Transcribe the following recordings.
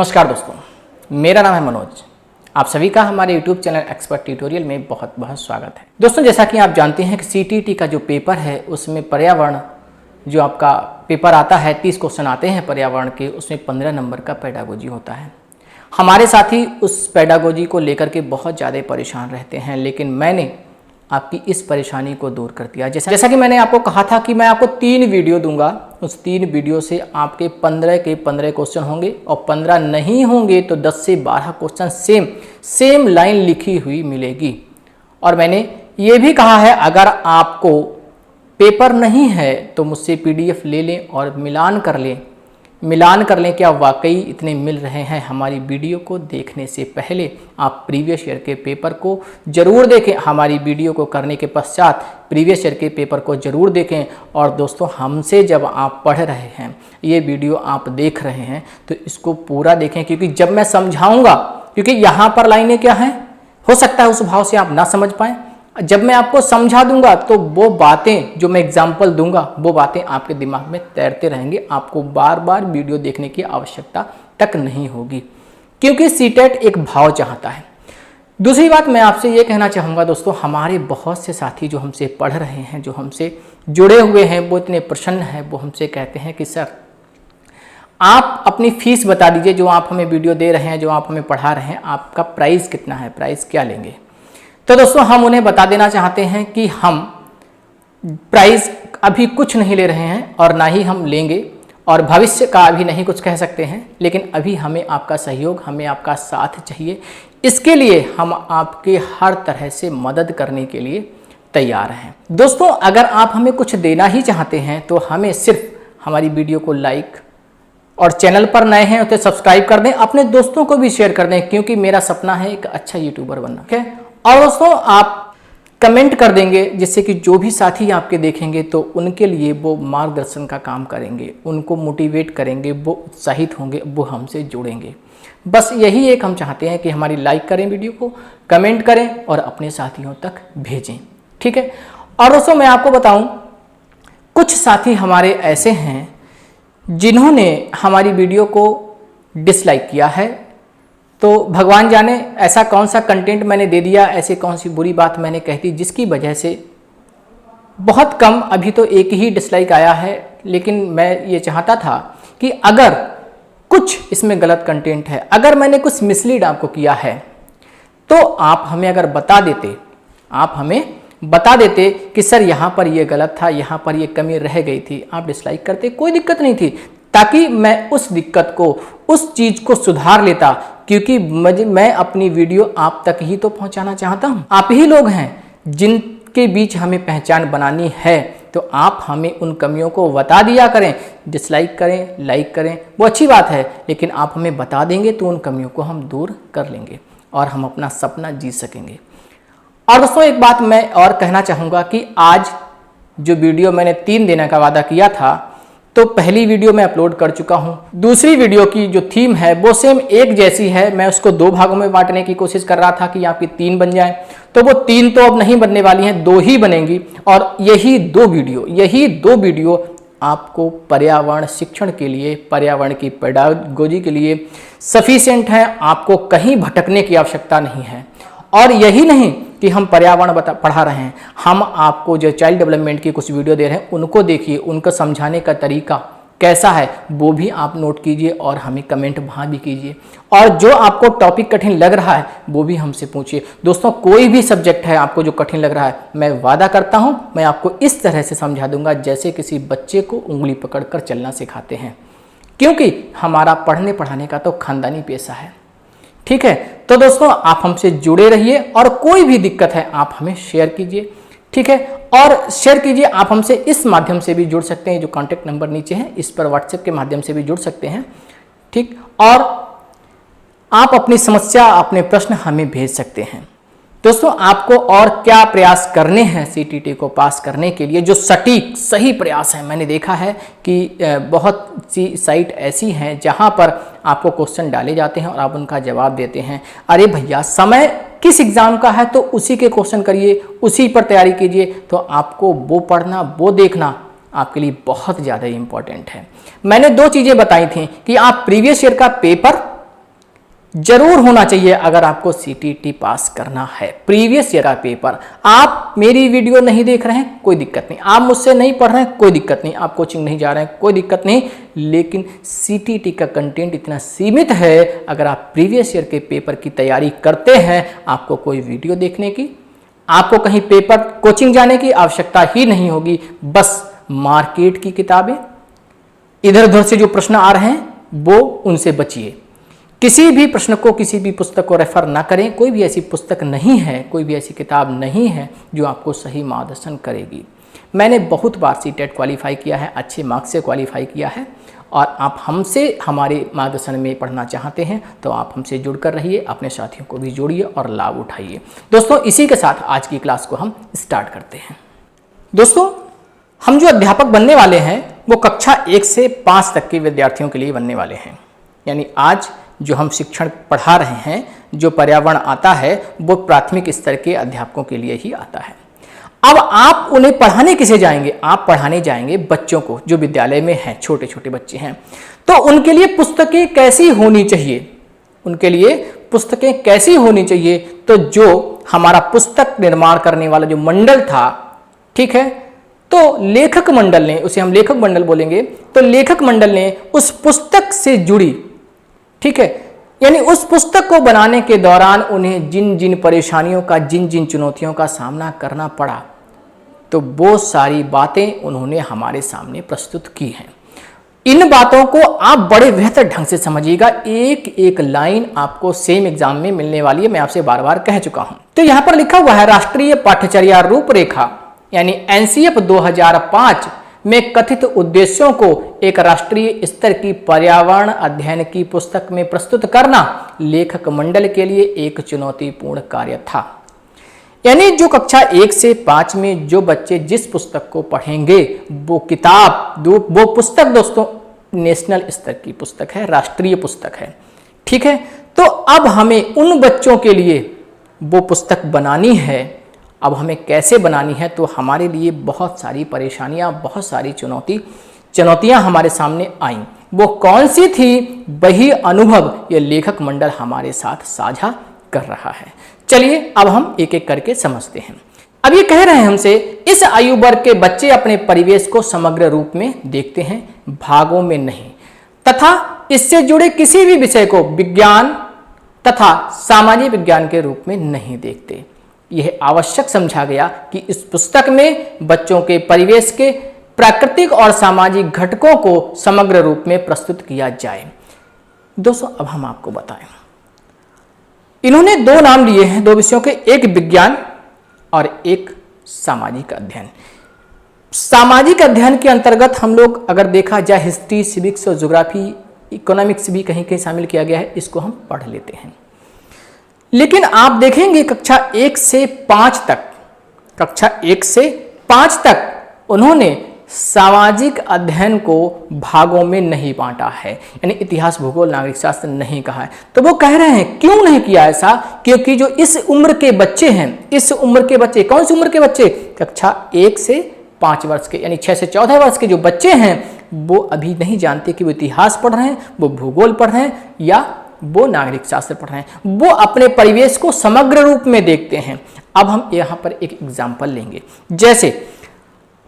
नमस्कार दोस्तों, मेरा नाम है मनोज। आप सभी का हमारे YouTube चैनल एक्सपर्ट ट्यूटोरियल में बहुत बहुत स्वागत है। दोस्तों, जैसा कि आप जानते हैं कि CTET का जो पेपर है उसमें पर्यावरण जो आपका पेपर आता है, 30 क्वेश्चन आते हैं पर्यावरण के, उसमें 15 नंबर का पेडागोजी होता है। हमारे साथी उस पेडागोजी को लेकर के बहुत ज़्यादा परेशान रहते हैं, लेकिन मैंने आपकी इस परेशानी को दूर कर दिया। जैसा कि मैंने आपको कहा था कि मैं आपको 3 वीडियो दूंगा, उस 3 वीडियो से आपके 15 के 15 क्वेश्चन होंगे और 15 नहीं होंगे तो 10 से 12 क्वेश्चन सेम लाइन लिखी हुई मिलेगी। और मैंने ये भी कहा है, अगर आपको पेपर नहीं है तो मुझसे PDF ले लें और मिलान कर लें क्या वाकई इतने मिल रहे हैं। हमारी वीडियो को देखने से पहले आप प्रीवियस ईयर के पेपर को ज़रूर देखें, हमारी वीडियो को करने के पश्चात प्रीवियस ईयर के पेपर को ज़रूर देखें। और दोस्तों, हमसे जब आप पढ़ रहे हैं, ये वीडियो आप देख रहे हैं, तो इसको पूरा देखें, क्योंकि जब मैं समझाऊँगा, क्योंकि यहाँ पर लाइनें क्या हैं, हो सकता है उस भाव से आप ना समझ पाएँ। जब मैं आपको समझा दूंगा तो वो बातें जो मैं एग्जाम्पल दूंगा वो बातें आपके दिमाग में तैरते रहेंगे, आपको बार बार वीडियो देखने की आवश्यकता तक नहीं होगी, क्योंकि सीटेट एक भाव चाहता है। दूसरी बात मैं आपसे ये कहना चाहूँगा दोस्तों, हमारे बहुत से साथी जो हमसे पढ़ रहे हैं, जो हमसे जुड़े हुए हैं, वो इतने प्रसन्न हैं, वो हमसे कहते हैं कि सर आप अपनी फीस बता दीजिए, जो आप हमें वीडियो दे रहे हैं, जो आप हमें पढ़ा रहे हैं, आपका प्राइस कितना है, प्राइस क्या लेंगे। तो दोस्तों, हम उन्हें बता देना चाहते हैं कि हम प्राइस अभी कुछ नहीं ले रहे हैं और ना ही हम लेंगे, और भविष्य का अभी नहीं कुछ कह सकते हैं, लेकिन अभी हमें आपका सहयोग, हमें आपका साथ चाहिए। इसके लिए हम आपके हर तरह से मदद करने के लिए तैयार हैं। दोस्तों, अगर आप हमें कुछ देना ही चाहते हैं तो हमें सिर्फ हमारी वीडियो को लाइक, और चैनल पर नए हैं तो सब्सक्राइब कर दें, अपने दोस्तों को भी शेयर कर दें, क्योंकि मेरा सपना है एक अच्छा यूट्यूबर बनना। ठीक है, और दोस्तों आप कमेंट कर देंगे, जिससे कि जो भी साथी आपके देखेंगे तो उनके लिए वो मार्गदर्शन का काम करेंगे, उनको मोटिवेट करेंगे, वो उत्साहित होंगे, वो हमसे जुड़ेंगे। बस यही एक हम चाहते हैं कि हमारी लाइक करें, वीडियो को कमेंट करें और अपने साथियों तक भेजें। ठीक है, और दोस्तों मैं आपको बताऊं, कुछ साथी हमारे ऐसे हैं जिन्होंने हमारी वीडियो को डिसलाइक किया है। तो भगवान जाने ऐसा कौन सा कंटेंट मैंने दे दिया, ऐसी कौन सी बुरी बात मैंने कह दी, जिसकी वजह से बहुत कम, अभी तो एक ही डिसलाइक आया है। लेकिन मैं ये चाहता था कि अगर कुछ इसमें गलत कंटेंट है, अगर मैंने कुछ मिसलीड आपको किया है, तो आप हमें अगर बता देते कि सर यहाँ पर ये गलत था, यहाँ पर ये कमी रह गई थी, आप डिसलाइक करते, कोई दिक्कत नहीं थी, ताकि मैं उस दिक्कत को, उस चीज़ को सुधार लेता। क्योंकि मैं अपनी वीडियो आप तक ही तो पहुंचाना चाहता हूं। आप ही लोग हैं जिनके बीच हमें पहचान बनानी है, तो आप हमें उन कमियों को बता दिया करें। डिसलाइक करें, लाइक करें, वो अच्छी बात है, लेकिन आप हमें बता देंगे तो उन कमियों को हम दूर कर लेंगे और हम अपना सपना जी सकेंगे। और दोस्तों, एक बात मैं और कहना चाहूँगा कि आज जो वीडियो मैंने 3 देने का वादा किया था, तो पहली वीडियो मैं अपलोड कर चुका हूं। दूसरी वीडियो की जो थीम है वो सेम एक जैसी है, मैं उसको 2 भागों में बांटने की कोशिश कर रहा था कि आपकी 3 बन जाएं, तो वो 3 तो अब नहीं बनने वाली हैं, 2 ही बनेंगी। और यही दो वीडियो आपको पर्यावरण शिक्षण के लिए, पर्यावरण की पेडागोजी के लिए सफिशिएंट है। आपको कहीं भटकने की आवश्यकता नहीं है। और यही नहीं कि हम पर्यावरण पढ़ा रहे हैं, हम आपको जो चाइल्ड डेवलपमेंट की कुछ वीडियो दे रहे हैं उनको देखिए, उनको समझाने का तरीका कैसा है वो भी आप नोट कीजिए और हमें कमेंट वहाँ भी कीजिए। और जो आपको टॉपिक कठिन लग रहा है वो भी हमसे पूछिए। दोस्तों, कोई भी सब्जेक्ट है आपको जो कठिन लग रहा है, मैं वादा करता हूँ मैं आपको इस तरह से समझा दूंगा जैसे किसी बच्चे को उंगली पकड़कर चलना सिखाते हैं, क्योंकि हमारा पढ़ने पढ़ाने का तो खानदानी पेशा है। ठीक है, तो दोस्तों आप हमसे जुड़े रहिए और कोई भी दिक्कत है आप हमें शेयर कीजिए। ठीक है, और शेयर कीजिए, आप हमसे इस माध्यम से भी जुड़ सकते हैं, जो कॉन्टैक्ट नंबर नीचे है इस पर व्हाट्सएप के माध्यम से भी जुड़ सकते हैं। ठीक, और आप अपनी समस्या, अपने प्रश्न हमें भेज सकते हैं। दोस्तों, आपको और क्या प्रयास करने हैं CTET को पास करने के लिए, जो सटीक सही प्रयास है। मैंने देखा है कि बहुत सी साइट ऐसी हैं जहां पर आपको क्वेश्चन डाले जाते हैं और आप उनका जवाब देते हैं। अरे भैया, समय किस एग्ज़ाम का है तो उसी के क्वेश्चन करिए, उसी पर तैयारी कीजिए, तो आपको वो पढ़ना, वो देखना आपके लिए बहुत ज़्यादा इम्पॉर्टेंट है। मैंने 2 चीज़ें बताई थी कि आप प्रीवियस ईयर का पेपर जरूर होना चाहिए अगर आपको सीटीटी पास करना है। प्रीवियस ईयर का पेपर, आप मेरी वीडियो नहीं देख रहे हैं कोई दिक्कत नहीं, आप मुझसे नहीं पढ़ रहे हैं कोई दिक्कत नहीं, आप कोचिंग नहीं जा रहे हैं कोई दिक्कत नहीं, लेकिन सीटीटी का कंटेंट इतना सीमित है, अगर आप प्रीवियस ईयर के पेपर की तैयारी करते हैं आपको कोई वीडियो देखने की, आपको कहीं पेपर कोचिंग जाने की आवश्यकता ही नहीं होगी। बस मार्केट की किताबें, इधर उधर से जो प्रश्न आ रहे हैं वो उनसे बचिए। किसी भी प्रश्न को, किसी भी पुस्तक को रेफर ना करें। कोई भी ऐसी पुस्तक नहीं है, कोई भी ऐसी किताब नहीं है जो आपको सही मार्गदर्शन करेगी। मैंने बहुत बार सीटेट क्वालिफाई किया है, अच्छे मार्क्स से क्वालिफाई किया है, और आप हमसे हमारे मार्गदर्शन में पढ़ना चाहते हैं तो आप हमसे जुड़कर रहिए, अपने साथियों को भी जोड़िए और लाभ उठाइए। दोस्तों, इसी के साथ आज की क्लास को हम स्टार्ट करते हैं। दोस्तों, हम जो अध्यापक बनने वाले हैं वो कक्षा 1 से 5 तक के विद्यार्थियों के लिए बनने वाले हैं। यानी आज जो हम शिक्षण पढ़ा रहे हैं, जो पर्यावरण आता है वो प्राथमिक स्तर के अध्यापकों के लिए ही आता है। अब आप उन्हें पढ़ाने किसे जाएंगे? आप पढ़ाने जाएंगे बच्चों को जो विद्यालय में हैं, छोटे छोटे बच्चे हैं। तो उनके लिए पुस्तकें कैसी होनी चाहिए? उनके लिए पुस्तकें कैसी होनी चाहिए? तो जो हमारा पुस्तक निर्माण करने वाला जो मंडल था, ठीक है, तो लेखक मंडल ने, उसे हम लेखक मंडल बोलेंगे, तो लेखक मंडल ने उस पुस्तक से जुड़ी, ठीक है, यानी उस पुस्तक को बनाने के दौरान उन्हें जिन जिन परेशानियों का, जिन जिन चुनौतियों का सामना करना पड़ा, तो वो सारी बातें उन्होंने हमारे सामने प्रस्तुत की हैं। इन बातों को आप बड़े बेहतर ढंग से समझिएगा, एक एक लाइन आपको सेम एग्जाम में मिलने वाली है, मैं आपसे बार बार कह चुका हूं। तो यहां पर लिखा हुआ है राष्ट्रीय पाठ्यचर्या रूपरेखा यानी एनसीएफ 2005 में कथित उद्देश्यों को एक राष्ट्रीय स्तर की पर्यावरण अध्ययन की पुस्तक में प्रस्तुत करना लेखक मंडल के लिए एक चुनौतीपूर्ण कार्य था। यानी जो कक्षा 1 से 5 में जो बच्चे जिस पुस्तक को पढ़ेंगे वो किताब, वो पुस्तक दोस्तों नेशनल स्तर की पुस्तक है, राष्ट्रीय पुस्तक है, ठीक है। तो अब हमें उन बच्चों के लिए वो पुस्तक बनानी है। अब हमें कैसे बनानी है? तो हमारे लिए बहुत सारी परेशानियां, बहुत सारी चुनौतियां हमारे सामने आईं। वो कौन सी थी? वही अनुभव ये लेखक मंडल हमारे साथ साझा कर रहा है। चलिए अब हम एक एक करके समझते हैं। अब ये कह रहे हैं हमसे, इस आयु वर्ग के बच्चे अपने परिवेश को समग्र रूप में देखते हैं, भागों में नहीं, तथा इससे जुड़े किसी भी विषय को विज्ञान तथा सामाजिक विज्ञान के रूप में नहीं देखते। यह आवश्यक समझा गया कि इस पुस्तक में बच्चों के परिवेश के प्राकृतिक और सामाजिक घटकों को समग्र रूप में प्रस्तुत किया जाए। दोस्तों, अब हम आपको बताएं, इन्होंने 2 नाम लिए हैं 2 विषयों के, एक विज्ञान और एक सामाजिक अध्ययन। सामाजिक अध्ययन के अंतर्गत हम लोग अगर देखा जाए हिस्ट्री, सिविक्स और ज्योग्राफी, इकोनॉमिक्स भी कहीं कहीं शामिल किया गया है, इसको हम पढ़ लेते हैं। लेकिन आप देखेंगे कक्षा 1 से 5 तक, कक्षा 1 से 5 तक उन्होंने सामाजिक अध्ययन को भागों में नहीं बांटा है, यानी इतिहास, भूगोल, नागरिक शास्त्र नहीं कहा है। तो वो कह रहे हैं क्यों नहीं किया ऐसा? क्योंकि जो इस उम्र के बच्चे हैं, इस उम्र के बच्चे, कौन सी उम्र के बच्चे? कक्षा 1 से 5 वर्ष के, यानी 6 से 14 वर्ष के जो बच्चे हैं वो अभी नहीं जानते कि वो इतिहास पढ़ रहे हैं, वो भूगोल पढ़ रहे हैं या वो नागरिक शास्त्र पढ़ रहे हैं। वो अपने परिवेश को समग्र रूप में देखते हैं। अब हम यहाँ पर एक एग्जाम्पल लेंगे। जैसे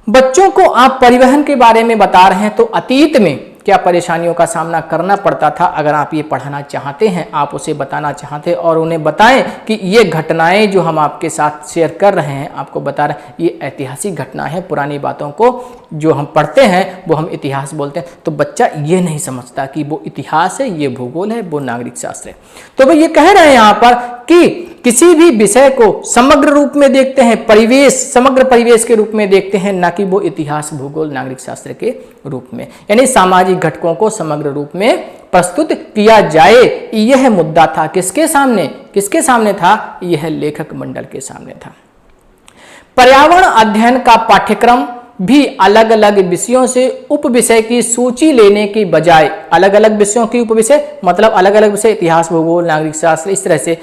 बच्चों को आप परिवहन के बारे में बता रहे हैं तो अतीत में क्या परेशानियों का सामना करना पड़ता था, अगर आप ये पढ़ाना चाहते हैं, आप उसे बताना चाहते हैं और उन्हें बताएं कि ये घटनाएं जो हम आपके साथ शेयर कर रहे हैं, आपको बता रहे हैं ये ऐतिहासिक घटना है, पुरानी बातों को जो हम पढ़ते हैं वो हम इतिहास बोलते हैं। तो बच्चा ये नहीं समझता कि वो इतिहास है, ये भूगोल है, वो नागरिक शास्त्र है। तो भाई ये कह रहे हैं यहाँ पर कि किसी भी विषय को समग्र रूप में देखते हैं, परिवेश, समग्र परिवेश के रूप में देखते हैं, ना कि वो इतिहास, भूगोल, नागरिक शास्त्र के रूप में, यानी सामाजिक घटकों को समग्र रूप में प्रस्तुत किया जाए। यह मुद्दा था किसके सामने? किसके सामने था? यह लेखक मंडल के सामने था। पर्यावरण अध्ययन का पाठ्यक्रम भी अलग अलग विषयों से उप विषय की सूची लेने की बजाय, अलग अलग विषयों की उप विषय मतलब अलग अलग विषय, इतिहास, भूगोल, नागरिक शास्त्र, इस तरह से,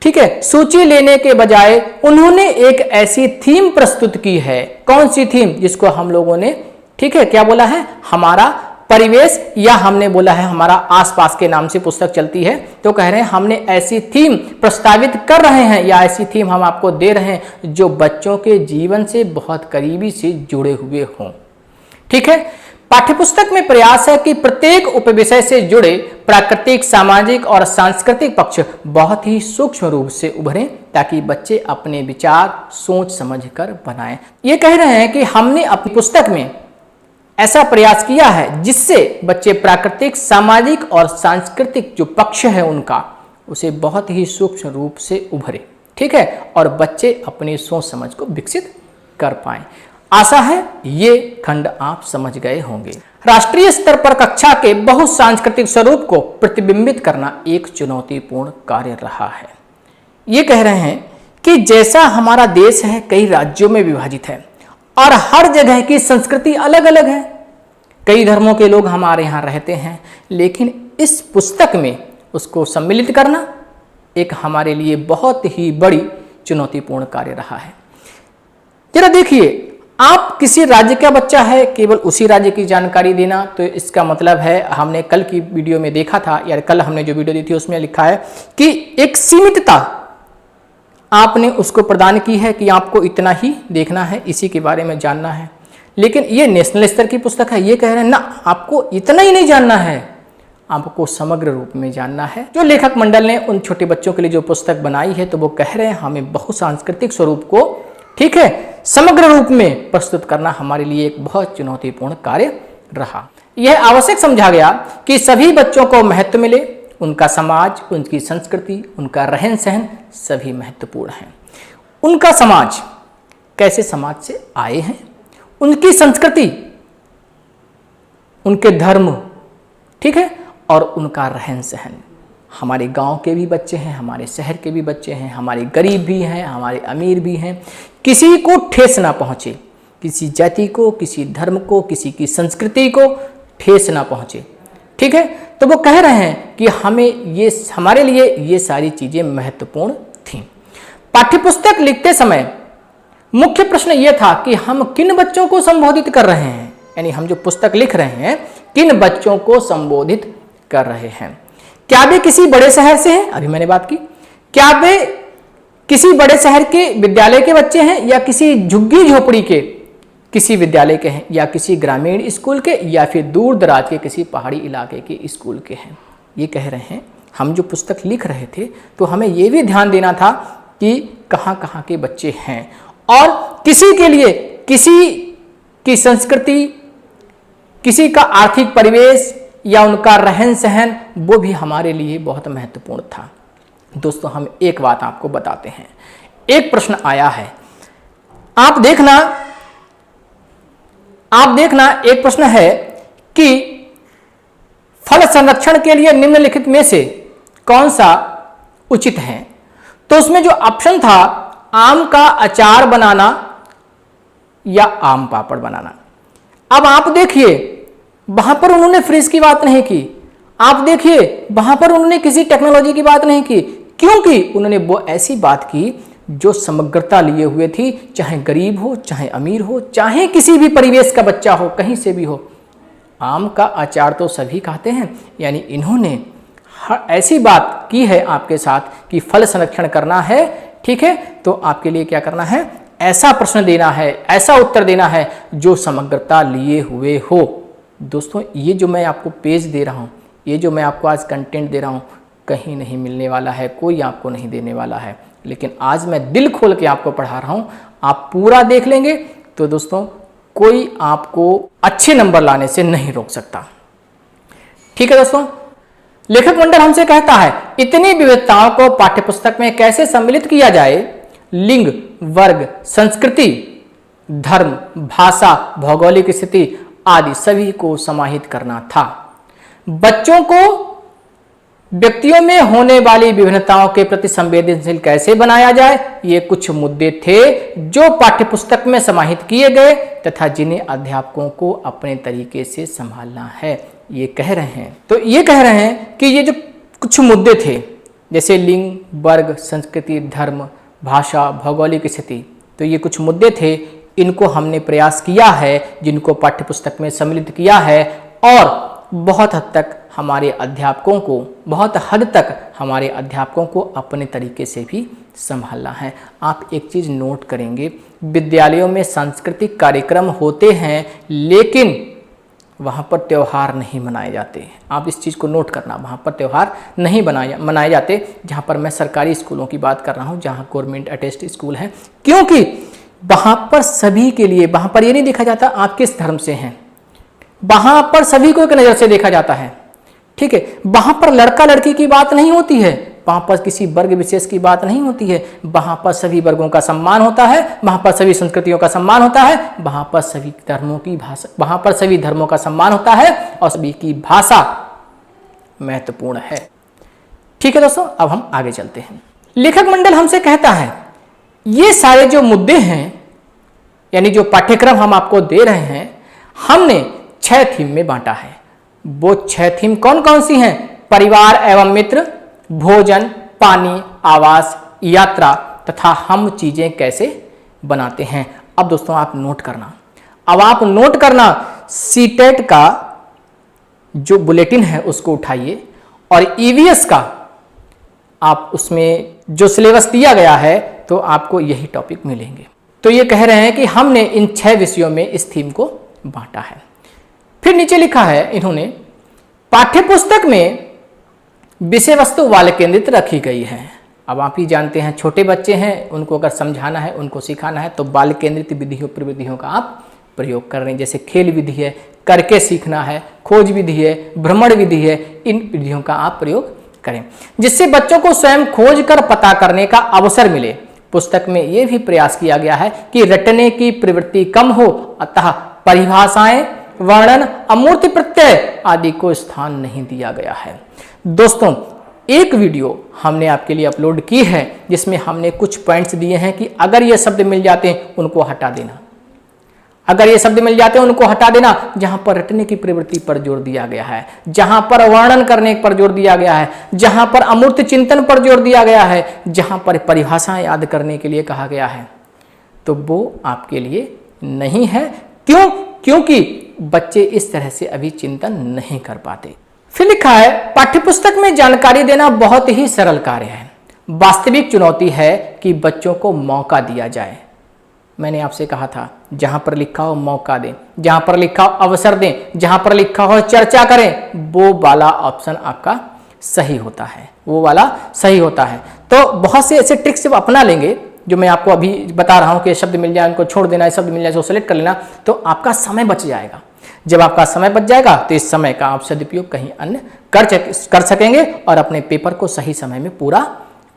ठीक है, सूची लेने के बजाय उन्होंने एक ऐसी थीम प्रस्तुत की है। कौन सी थीम? जिसको हम लोगों ने, ठीक है, क्या बोला है? हमारा परिवेश, या हमने बोला है हमारा आसपास के नाम से पुस्तक चलती है, तो कह रहे हैं हमने ऐसी थीम प्रस्तावित कर रहे हैं या ऐसी थीम हम आपको दे रहे हैं जो बच्चों के जीवन से बहुत करीबी से जुड़े हुए हों। ठीक है, पाठ्यपुस्तक में प्रयास है कि प्रत्येक उपविषय से जुड़े प्राकृतिक, सामाजिक और सांस्कृतिक पक्ष बहुत ही सूक्ष्म रूप से उभरें ताकि बच्चे अपने विचार सोच समझकर बनाएं। ये कह रहे हैं कि हमने अपनी पुस्तक में ऐसा प्रयास किया है जिससे बच्चे प्राकृतिक, सामाजिक और सांस्कृतिक जो पक्ष है उनका, उसे बहुत ही सूक्ष्म रूप से उभरे। ठीक है, और बच्चे अपनी सोच समझ को विकसित कर पाएं। आशा है ये खंड आप समझ गए होंगे। राष्ट्रीय स्तर पर कक्षा के बहुसांस्कृतिक स्वरूप को प्रतिबिंबित करना एक चुनौतीपूर्ण कार्य रहा है। ये कह रहे हैं कि जैसा हमारा देश है कई राज्यों में विभाजित है और हर जगह की संस्कृति अलग अलग है, कई धर्मों के लोग हमारे यहाँ रहते हैं, लेकिन इस पुस्तक में उसको सम्मिलित करना एक हमारे लिए बहुत ही बड़ी चुनौतीपूर्ण कार्य रहा है। जरा देखिए, आप किसी राज्य का बच्चा है, केवल उसी राज्य की जानकारी देना, तो इसका मतलब है, हमने कल की वीडियो में देखा था या कल हमने जो वीडियो दी थी उसमें लिखा है कि एक सीमितता आपने उसको प्रदान की है कि आपको इतना ही देखना है, इसी के बारे में जानना है। लेकिन ये नेशनल स्तर की पुस्तक है, ये कह रहे हैं ना, आपको इतना ही नहीं जानना है, आपको समग्र रूप में जानना है। जो लेखक मंडल ने उन छोटे बच्चों के लिए जो पुस्तक बनाई है, तो वो कह रहे हैं हमें बहुसांस्कृतिक स्वरूप को, ठीक है, समग्र रूप में प्रस्तुत करना हमारे लिए एक बहुत चुनौतीपूर्ण कार्य रहा। यह आवश्यक समझा गया कि सभी बच्चों को महत्व मिले, उनका समाज, उनकी संस्कृति, उनका रहन सहन सभी महत्वपूर्ण हैं। उनका समाज, कैसे समाज से आए हैं, उनकी संस्कृति, उनके धर्म, ठीक है, और उनका रहन सहन। हमारे गांव के भी बच्चे हैं, हमारे शहर के भी बच्चे हैं, हमारे गरीब भी हैं, हमारे अमीर भी हैं, किसी को ठेस ना पहुंचे, किसी जाति को, किसी धर्म को, किसी की संस्कृति को ठेस ना पहुंचे। ठीक है, तो वो कह रहे हैं कि हमें ये, हमारे लिए ये सारी चीजें महत्वपूर्ण थी। पाठ्यपुस्तक लिखते समय मुख्य प्रश्न ये था कि हम किन बच्चों को संबोधित कर रहे हैं, यानी हम जो पुस्तक लिख रहे हैं किन बच्चों को संबोधित कर रहे हैं। क्या वे किसी बड़े शहर से हैं, अभी मैंने बात की, क्या वे किसी बड़े शहर के विद्यालय के बच्चे हैं, या किसी झुग्गी झोपड़ी के किसी विद्यालय के हैं, या किसी ग्रामीण स्कूल के, या फिर दूर दराज के किसी पहाड़ी इलाके के स्कूल के हैं। ये कह रहे हैं हम जो पुस्तक लिख रहे थे तो हमें ये भी ध्यान देना था कि कहाँ कहाँ के बच्चे हैं, और किसी के लिए किसी की संस्कृति, किसी का आर्थिक परिवेश या उनका रहन सहन, वो भी हमारे लिए बहुत महत्वपूर्ण था। दोस्तों, हम एक बात आपको बताते हैं, एक प्रश्न आया है, आप देखना एक प्रश्न है कि फल संरक्षण के लिए निम्नलिखित में से कौन सा उचित है। तो उसमें जो ऑप्शन था, आम का अचार बनाना या आम पापड़ बनाना। अब आप देखिए, वहां पर उन्होंने फ्रिज की बात नहीं की, आप देखिए वहां पर उन्होंने किसी टेक्नोलॉजी की बात नहीं की, क्योंकि उन्होंने वो ऐसी बात की जो समग्रता लिए हुए थी, चाहे गरीब हो, चाहे अमीर हो, चाहे किसी भी परिवेश का बच्चा हो, कहीं से भी हो। आम का अचार तो सभी खाते हैं, यानी इन्होंने ऐसी बात की है आपके साथ कि फल संरक्षण करना है, ठीक है, तो आपके लिए क्या करना है, ऐसा प्रश्न देना है, ऐसा उत्तर देना है जो समग्रता लिए हुए हो। दोस्तों, ये जो मैं आपको पेज दे रहा हूँ, ये जो मैं आपको आज कंटेंट दे रहा हूँ, कहीं नहीं मिलने वाला है, कोई आपको नहीं देने वाला है, लेकिन आज मैं दिल खोल के आपको पढ़ा रहा हूँ। आप पूरा देख लेंगे तो दोस्तों कोई आपको अच्छे नंबर लाने से नहीं रोक सकता। ठीक है दोस्तों, लेखक मंडल हमसे कहता है इतनी विविधताओं को पाठ्यपुस्तक में कैसे सम्मिलित किया जाए। लिंग, वर्ग, संस्कृति, धर्म, भाषा, भौगोलिक स्थिति आदि सभी को समाहित करना था। बच्चों को व्यक्तियों में होने वाली विभिन्नताओं के प्रति संवेदनशील कैसे बनाया जाए, ये कुछ मुद्दे थे जो पाठ्यपुस्तक में समाहित किए गए तथा जिन्हें अध्यापकों को अपने तरीके से संभालना है, ये कह रहे हैं। तो ये कह रहे हैं कि ये जो कुछ मुद्दे थे, जैसे लिंग, वर्ग, संस्कृति, धर्म, भाषा, भौगोलिक स्थिति, तो ये कुछ मुद्दे थे, इनको हमने प्रयास किया है, जिनको पाठ्यपुस्तक में सम्मिलित किया है, और बहुत हद तक हमारे अध्यापकों को अपने तरीके से भी संभालना है। आप एक चीज़ नोट करेंगे, विद्यालयों में सांस्कृतिक कार्यक्रम होते हैं लेकिन वहाँ पर त्यौहार नहीं मनाए जाते। आप इस चीज़ को नोट करना, वहाँ पर त्यौहार नहीं मनाए जाते। जहाँ पर मैं सरकारी स्कूलों की बात कर रहा हूँ, जहाँ गवर्नमेंट अटेस्ड स्कूल हैं, क्योंकि वहाँ पर सभी के लिए, वहाँ पर ये नहीं देखा जाता आप किस धर्म से हैं, वहाँ पर सभी को एक नज़र से देखा जाता है। ठीक है, वहाँ पर लड़का लड़की की बात नहीं होती है, वहाँ पर किसी वर्ग विशेष की बात नहीं होती है, वहाँ पर सभी वर्गों का सम्मान होता है, वहाँ पर सभी संस्कृतियों का सम्मान होता है, वहाँ पर सभी धर्मों का सम्मान होता है और सभी की भाषा महत्वपूर्ण है। ठीक है दोस्तों, अब हम आगे चलते हैं। लेखक मंडल हमसे कहता है ये सारे जो मुद्दे हैं, यानी जो पाठ्यक्रम हम आपको दे रहे हैं, हमने 6 थीम में बांटा है। वो 6 थीम कौन कौन सी हैं? परिवार एवं मित्र, भोजन, पानी, आवास, यात्रा तथा हम चीजें कैसे बनाते हैं। अब दोस्तों आप नोट करना, सीटेट का जो बुलेटिन है उसको उठाइए और ईवीएस का आप उसमें जो सिलेबस दिया गया है तो आपको यही टॉपिक मिलेंगे। तो ये कह रहे हैं कि हमने इन 6 विषयों में इस थीम को बांटा है। फिर नीचे लिखा है इन्होंने, पाठ्यपुस्तक में विषय वस्तु बाल केंद्रित रखी गई है। अब आप ही जानते हैं छोटे बच्चे हैं, उनको अगर समझाना है, उनको सिखाना है तो बाल केंद्रित विधियों प्रविधियों का आप प्रयोग कर रहे हैं। जैसे खेल विधि है, करके सीखना है, खोज विधि है, भ्रमण विधि है, इन विधियों का आप प्रयोग करें जिससे बच्चों को स्वयं खोज कर पता करने का अवसर मिले। पुस्तक में यह भी प्रयास किया गया है कि रटने की प्रवृत्ति कम हो, अतः परिभाषाएं, वर्णन, अमूर्त प्रत्यय आदि को स्थान नहीं दिया गया है। दोस्तों एक वीडियो हमने आपके लिए अपलोड की है जिसमें हमने कुछ पॉइंट्स दिए हैं कि अगर ये शब्द मिल जाते हैं उनको हटा देना, जहां पर रटने की प्रवृत्ति पर जोर दिया गया है, जहां पर वर्णन करने पर जोर दिया गया है, जहां पर अमूर्त चिंतन पर जोर दिया गया है, जहां पर परिभाषाएं याद करने के लिए कहा गया है, तो वो आपके लिए नहीं है। क्यों? क्योंकि बच्चे इस तरह से अभी चिंतन नहीं कर पाते। फिर लिखा है, पाठ्यपुस्तक में जानकारी देना बहुत ही सरल कार्य है, वास्तविक चुनौती है कि बच्चों को मौका दिया जाए। मैंने आपसे कहा था जहां पर लिखा हो मौका दें, जहां पर लिखा हो अवसर दें, जहां पर लिखा हो चर्चा करें, वो वाला ऑप्शन आपका सही होता है। तो बहुत से ऐसे ट्रिक्स अपना लेंगे जो मैं आपको अभी बता रहा हूं कि शब्द मिल जाए उनको छोड़ देना, शब्द मिल जाए तो सेलेक्ट कर लेना, तो आपका समय बच जाएगा। जब आपका समय बच जाएगा तो इस समय का आप सदुपयोग कहीं अन्य कर सकेंगे और अपने पेपर को सही समय में पूरा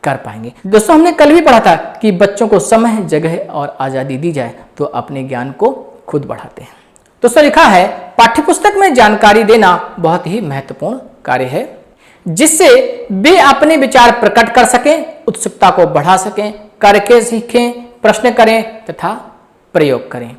कर पाएंगे। दोस्तों हमने कल भी पढ़ा था कि बच्चों को समय, जगह और आज़ादी दी जाए तो अपने ज्ञान को खुद बढ़ाते हैं। दोस्तों लिखा है, पाठ्यपुस्तक में जानकारी देना बहुत ही महत्वपूर्ण कार्य है जिससे वे अपने विचार प्रकट कर सकें, उत्सुकता को बढ़ा सकें, करके सीखें, प्रश्न करें तथा प्रयोग करें।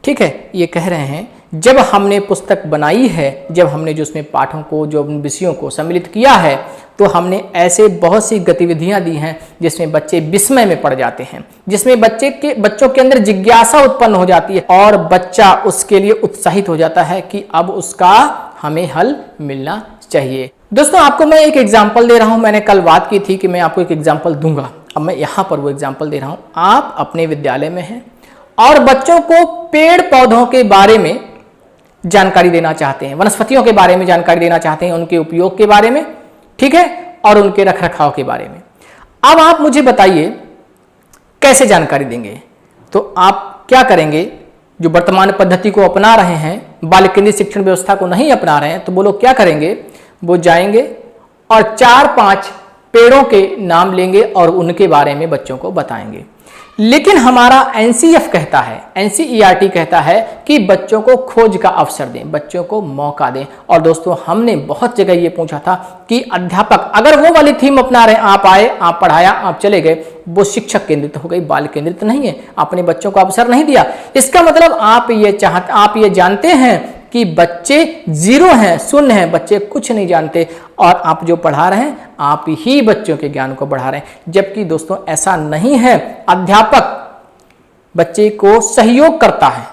ठीक है, ये कह रहे हैं जब हमने पुस्तक बनाई है, जब हमने जो उसमें पाठों को, जो विषयों को सम्मिलित किया है, तो हमने ऐसे बहुत सी गतिविधियां दी हैं जिसमें बच्चे विस्मय में पड़ जाते हैं, जिसमें बच्चों के अंदर जिज्ञासा उत्पन्न हो जाती है और बच्चा उसके लिए उत्साहित हो जाता है कि अब उसका हमें हल मिलना चाहिए। दोस्तों आपको मैं एक एग्जाम्पल दे रहा हूं, मैंने कल बात की थी कि मैं आपको एक एग्जाम्पल दूंगा, अब मैं यहां पर वो एग्जाम्पल दे रहा हूं। आप अपने विद्यालय में हैं और बच्चों को पेड़ पौधों के बारे में जानकारी देना चाहते हैं, वनस्पतियों के बारे में जानकारी देना चाहते हैं, उनके उपयोग के बारे में, ठीक है, और उनके रखरखाव के बारे में। अब आप मुझे बताइए कैसे जानकारी देंगे। तो आप क्या करेंगे, जो वर्तमान पद्धति को अपना रहे हैं, बाल केंद्रित शिक्षण व्यवस्था को नहीं अपना रहे हैं, तो वो लोग क्या करेंगे, वो जाएंगे और 4-5 पेड़ों के नाम लेंगे और उनके बारे में बच्चों को बताएंगे। लेकिन हमारा एनसीईआरटी कहता है कि बच्चों को खोज का अवसर दें, बच्चों को मौका दें। और दोस्तों हमने बहुत जगह ये पूछा था कि अध्यापक अगर वो वाली थीम अपना रहे, आप आए, आप पढ़ाया, आप चले गए, वो शिक्षक केंद्रित हो गई, बाल केंद्रित नहीं है, आपने बच्चों को अवसर नहीं दिया। इसका मतलब आप ये जानते हैं कि बच्चे जीरो हैं, शून्य हैं, बच्चे कुछ नहीं जानते और आप जो पढ़ा रहे हैं आप ही बच्चों के ज्ञान को बढ़ा रहे हैं। जबकि दोस्तों ऐसा नहीं है, अध्यापक बच्चे को सहयोग करता है,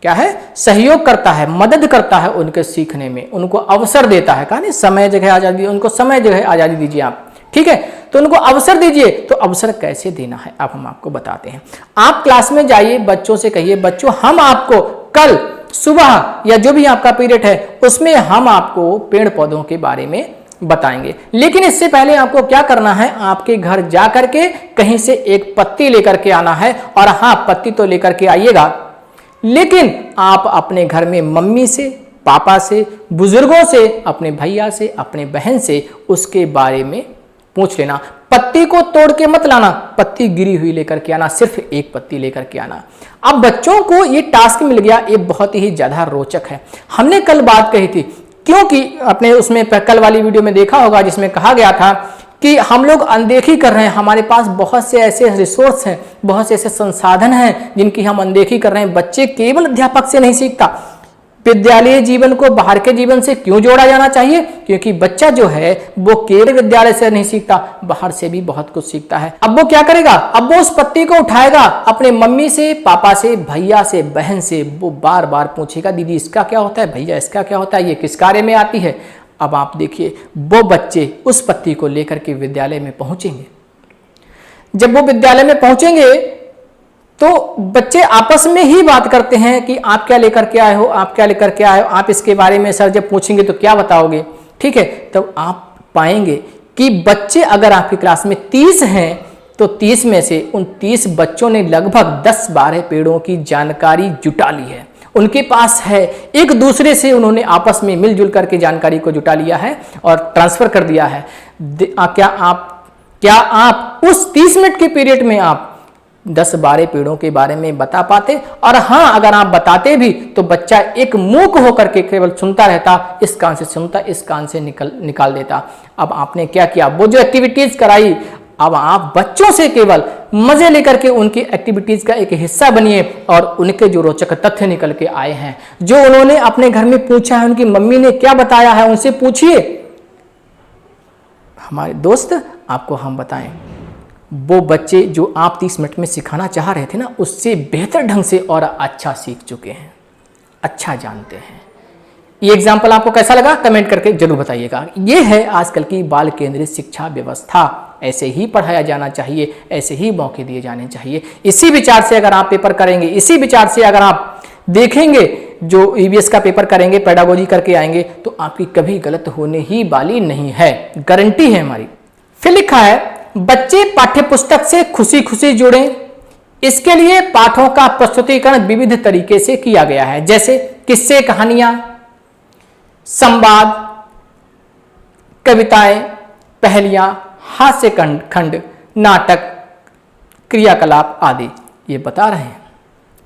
क्या है, सहयोग करता है, मदद करता है उनके सीखने में, उनको अवसर देता है। कहा नहीं समय जगह आजादी, उनको समय जगह आजादी दीजिए आप, ठीक है, तो उनको अवसर दीजिए। तो अवसर कैसे देना है अब हम आपको बताते हैं। आप क्लास में जाइए, बच्चों से कहिए बच्चों हम आपको कल सुबह या जो भी आपका पीरियड है उसमें हम आपको पेड़ पौधों के बारे में बताएंगे। लेकिन इससे पहले आपको क्या करना है, आपके घर जा करके कहीं से एक पत्ती लेकर के आना है। और हाँ, पत्ती तो लेकर के आइएगा, लेकिन आप अपने घर में मम्मी से, पापा से, बुजुर्गों से, अपने भैया से, अपने बहन से उसके बारे में पूछ लेना। पत्ती को तोड़ के मत लाना, पत्ती गिरी हुई लेकर के आना, सिर्फ एक पत्ती लेकर के आना। अब बच्चों को ये टास्क मिल गया, ये बहुत ही ज्यादा रोचक है। हमने कल बात कही थी, क्योंकि अपने उसमें कल वाली वीडियो में देखा होगा जिसमें कहा गया था कि हम लोग अनदेखी कर रहे हैं। हमारे पास बहुत से ऐसे रिसोर्स हैं, बहुत से ऐसे संसाधन हैं जिनकी हम अनदेखी कर रहे हैं। बच्चे केवल अध्यापक से नहीं सीखता, विद्यालय जीवन को बाहर के जीवन से क्यों जोड़ा जाना चाहिए, क्योंकि बच्चा जो है वो केवल विद्यालय से नहीं सीखता, बाहर से भी बहुत कुछ सीखता है। अब वो क्या करेगा, अब वो उस पत्ती को उठाएगा, अपने मम्मी से, पापा से, भैया से, बहन से वो बार बार पूछेगा दीदी इसका क्या होता है, भैया इसका क्या होता है, ये किस कार्य में आती है। अब आप देखिए वो बच्चे उस पत्ती को लेकर के विद्यालय में पहुंचेंगे। जब वो विद्यालय में पहुंचेंगे तो बच्चे आपस में ही बात करते हैं कि आप क्या लेकर के आए हो, आप क्या लेकर के आए हो, आप इसके बारे में सर जब पूछेंगे तो क्या बताओगे, ठीक है। तो आप पाएंगे कि बच्चे अगर आपकी क्लास में 30 हैं तो 30 में से उन 30 बच्चों ने लगभग 10-12 पेड़ों की जानकारी जुटा ली है, उनके पास है। एक दूसरे से उन्होंने आपस में मिलजुल करके जानकारी को जुटा लिया है और ट्रांसफर कर दिया है। क्या आप उस 30 मिनट के पीरियड में आप 10-12 पेड़ों के बारे में बता पाते? और हाँ, अगर आप बताते भी तो बच्चा एक मूक होकर के केवल सुनता रहता, इस कान से सुनता, इस कान से निकाल देता। अब आपने क्या किया, वो जो एक्टिविटीज कराई, अब आप बच्चों से केवल मजे लेकर के उनकी एक्टिविटीज का एक हिस्सा बनिए और उनके जो रोचक तथ्य निकल के आए हैं, जो उन्होंने अपने घर में पूछा है, उनकी मम्मी ने क्या बताया है, उनसे पूछिए। हमारे दोस्त आपको हम बताएं, वो बच्चे जो आप 30 मिनट में सिखाना चाह रहे थे ना, उससे बेहतर ढंग से और अच्छा सीख चुके हैं, अच्छा जानते हैं। ये एग्जाम्पल आपको कैसा लगा कमेंट करके जरूर बताइएगा। ये है आजकल की बाल केंद्रित शिक्षा व्यवस्था, ऐसे ही पढ़ाया जाना चाहिए, ऐसे ही मौके दिए जाने चाहिए। इसी विचार से अगर आप पेपर करेंगे, इसी विचार से अगर आप देखेंगे, जो ईवीएस का पेपर करेंगे, पेडागोजी करके आएंगे, तो आपकी कभी गलत होने ही वाली नहीं है, गारंटी है हमारी। फिर लिखा है बच्चे पाठ्य पुस्तक से खुशी खुशी जुड़ें, इसके लिए पाठों का प्रस्तुतिकरण विविध तरीके से किया गया है, जैसे किस्से, कहानियां, संवाद, कविताएं, पहेलियां, हास्य खंड, नाटक, क्रियाकलाप आदि। ये बता रहे हैं,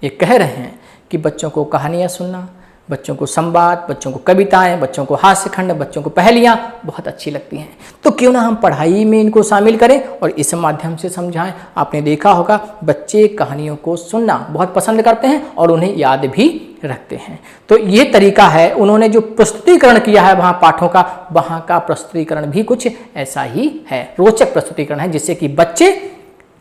ये कह रहे हैं कि बच्चों को कहानियां सुनना, बच्चों को संवाद, बच्चों को कविताएं, बच्चों को हास्य खंड, बच्चों को पहेलियां बहुत अच्छी लगती हैं। तो क्यों ना हम पढ़ाई में इनको शामिल करें और इस माध्यम से समझाएं। आपने देखा होगा बच्चे कहानियों को सुनना बहुत पसंद करते हैं और उन्हें याद भी रखते हैं। तो ये तरीका है, उन्होंने जो प्रस्तुतिकरण किया है वहाँ पाठों का, वहाँ का प्रस्तुतिकरण भी कुछ ऐसा ही है, रोचक प्रस्तुतिकरण है, जिससे कि बच्चे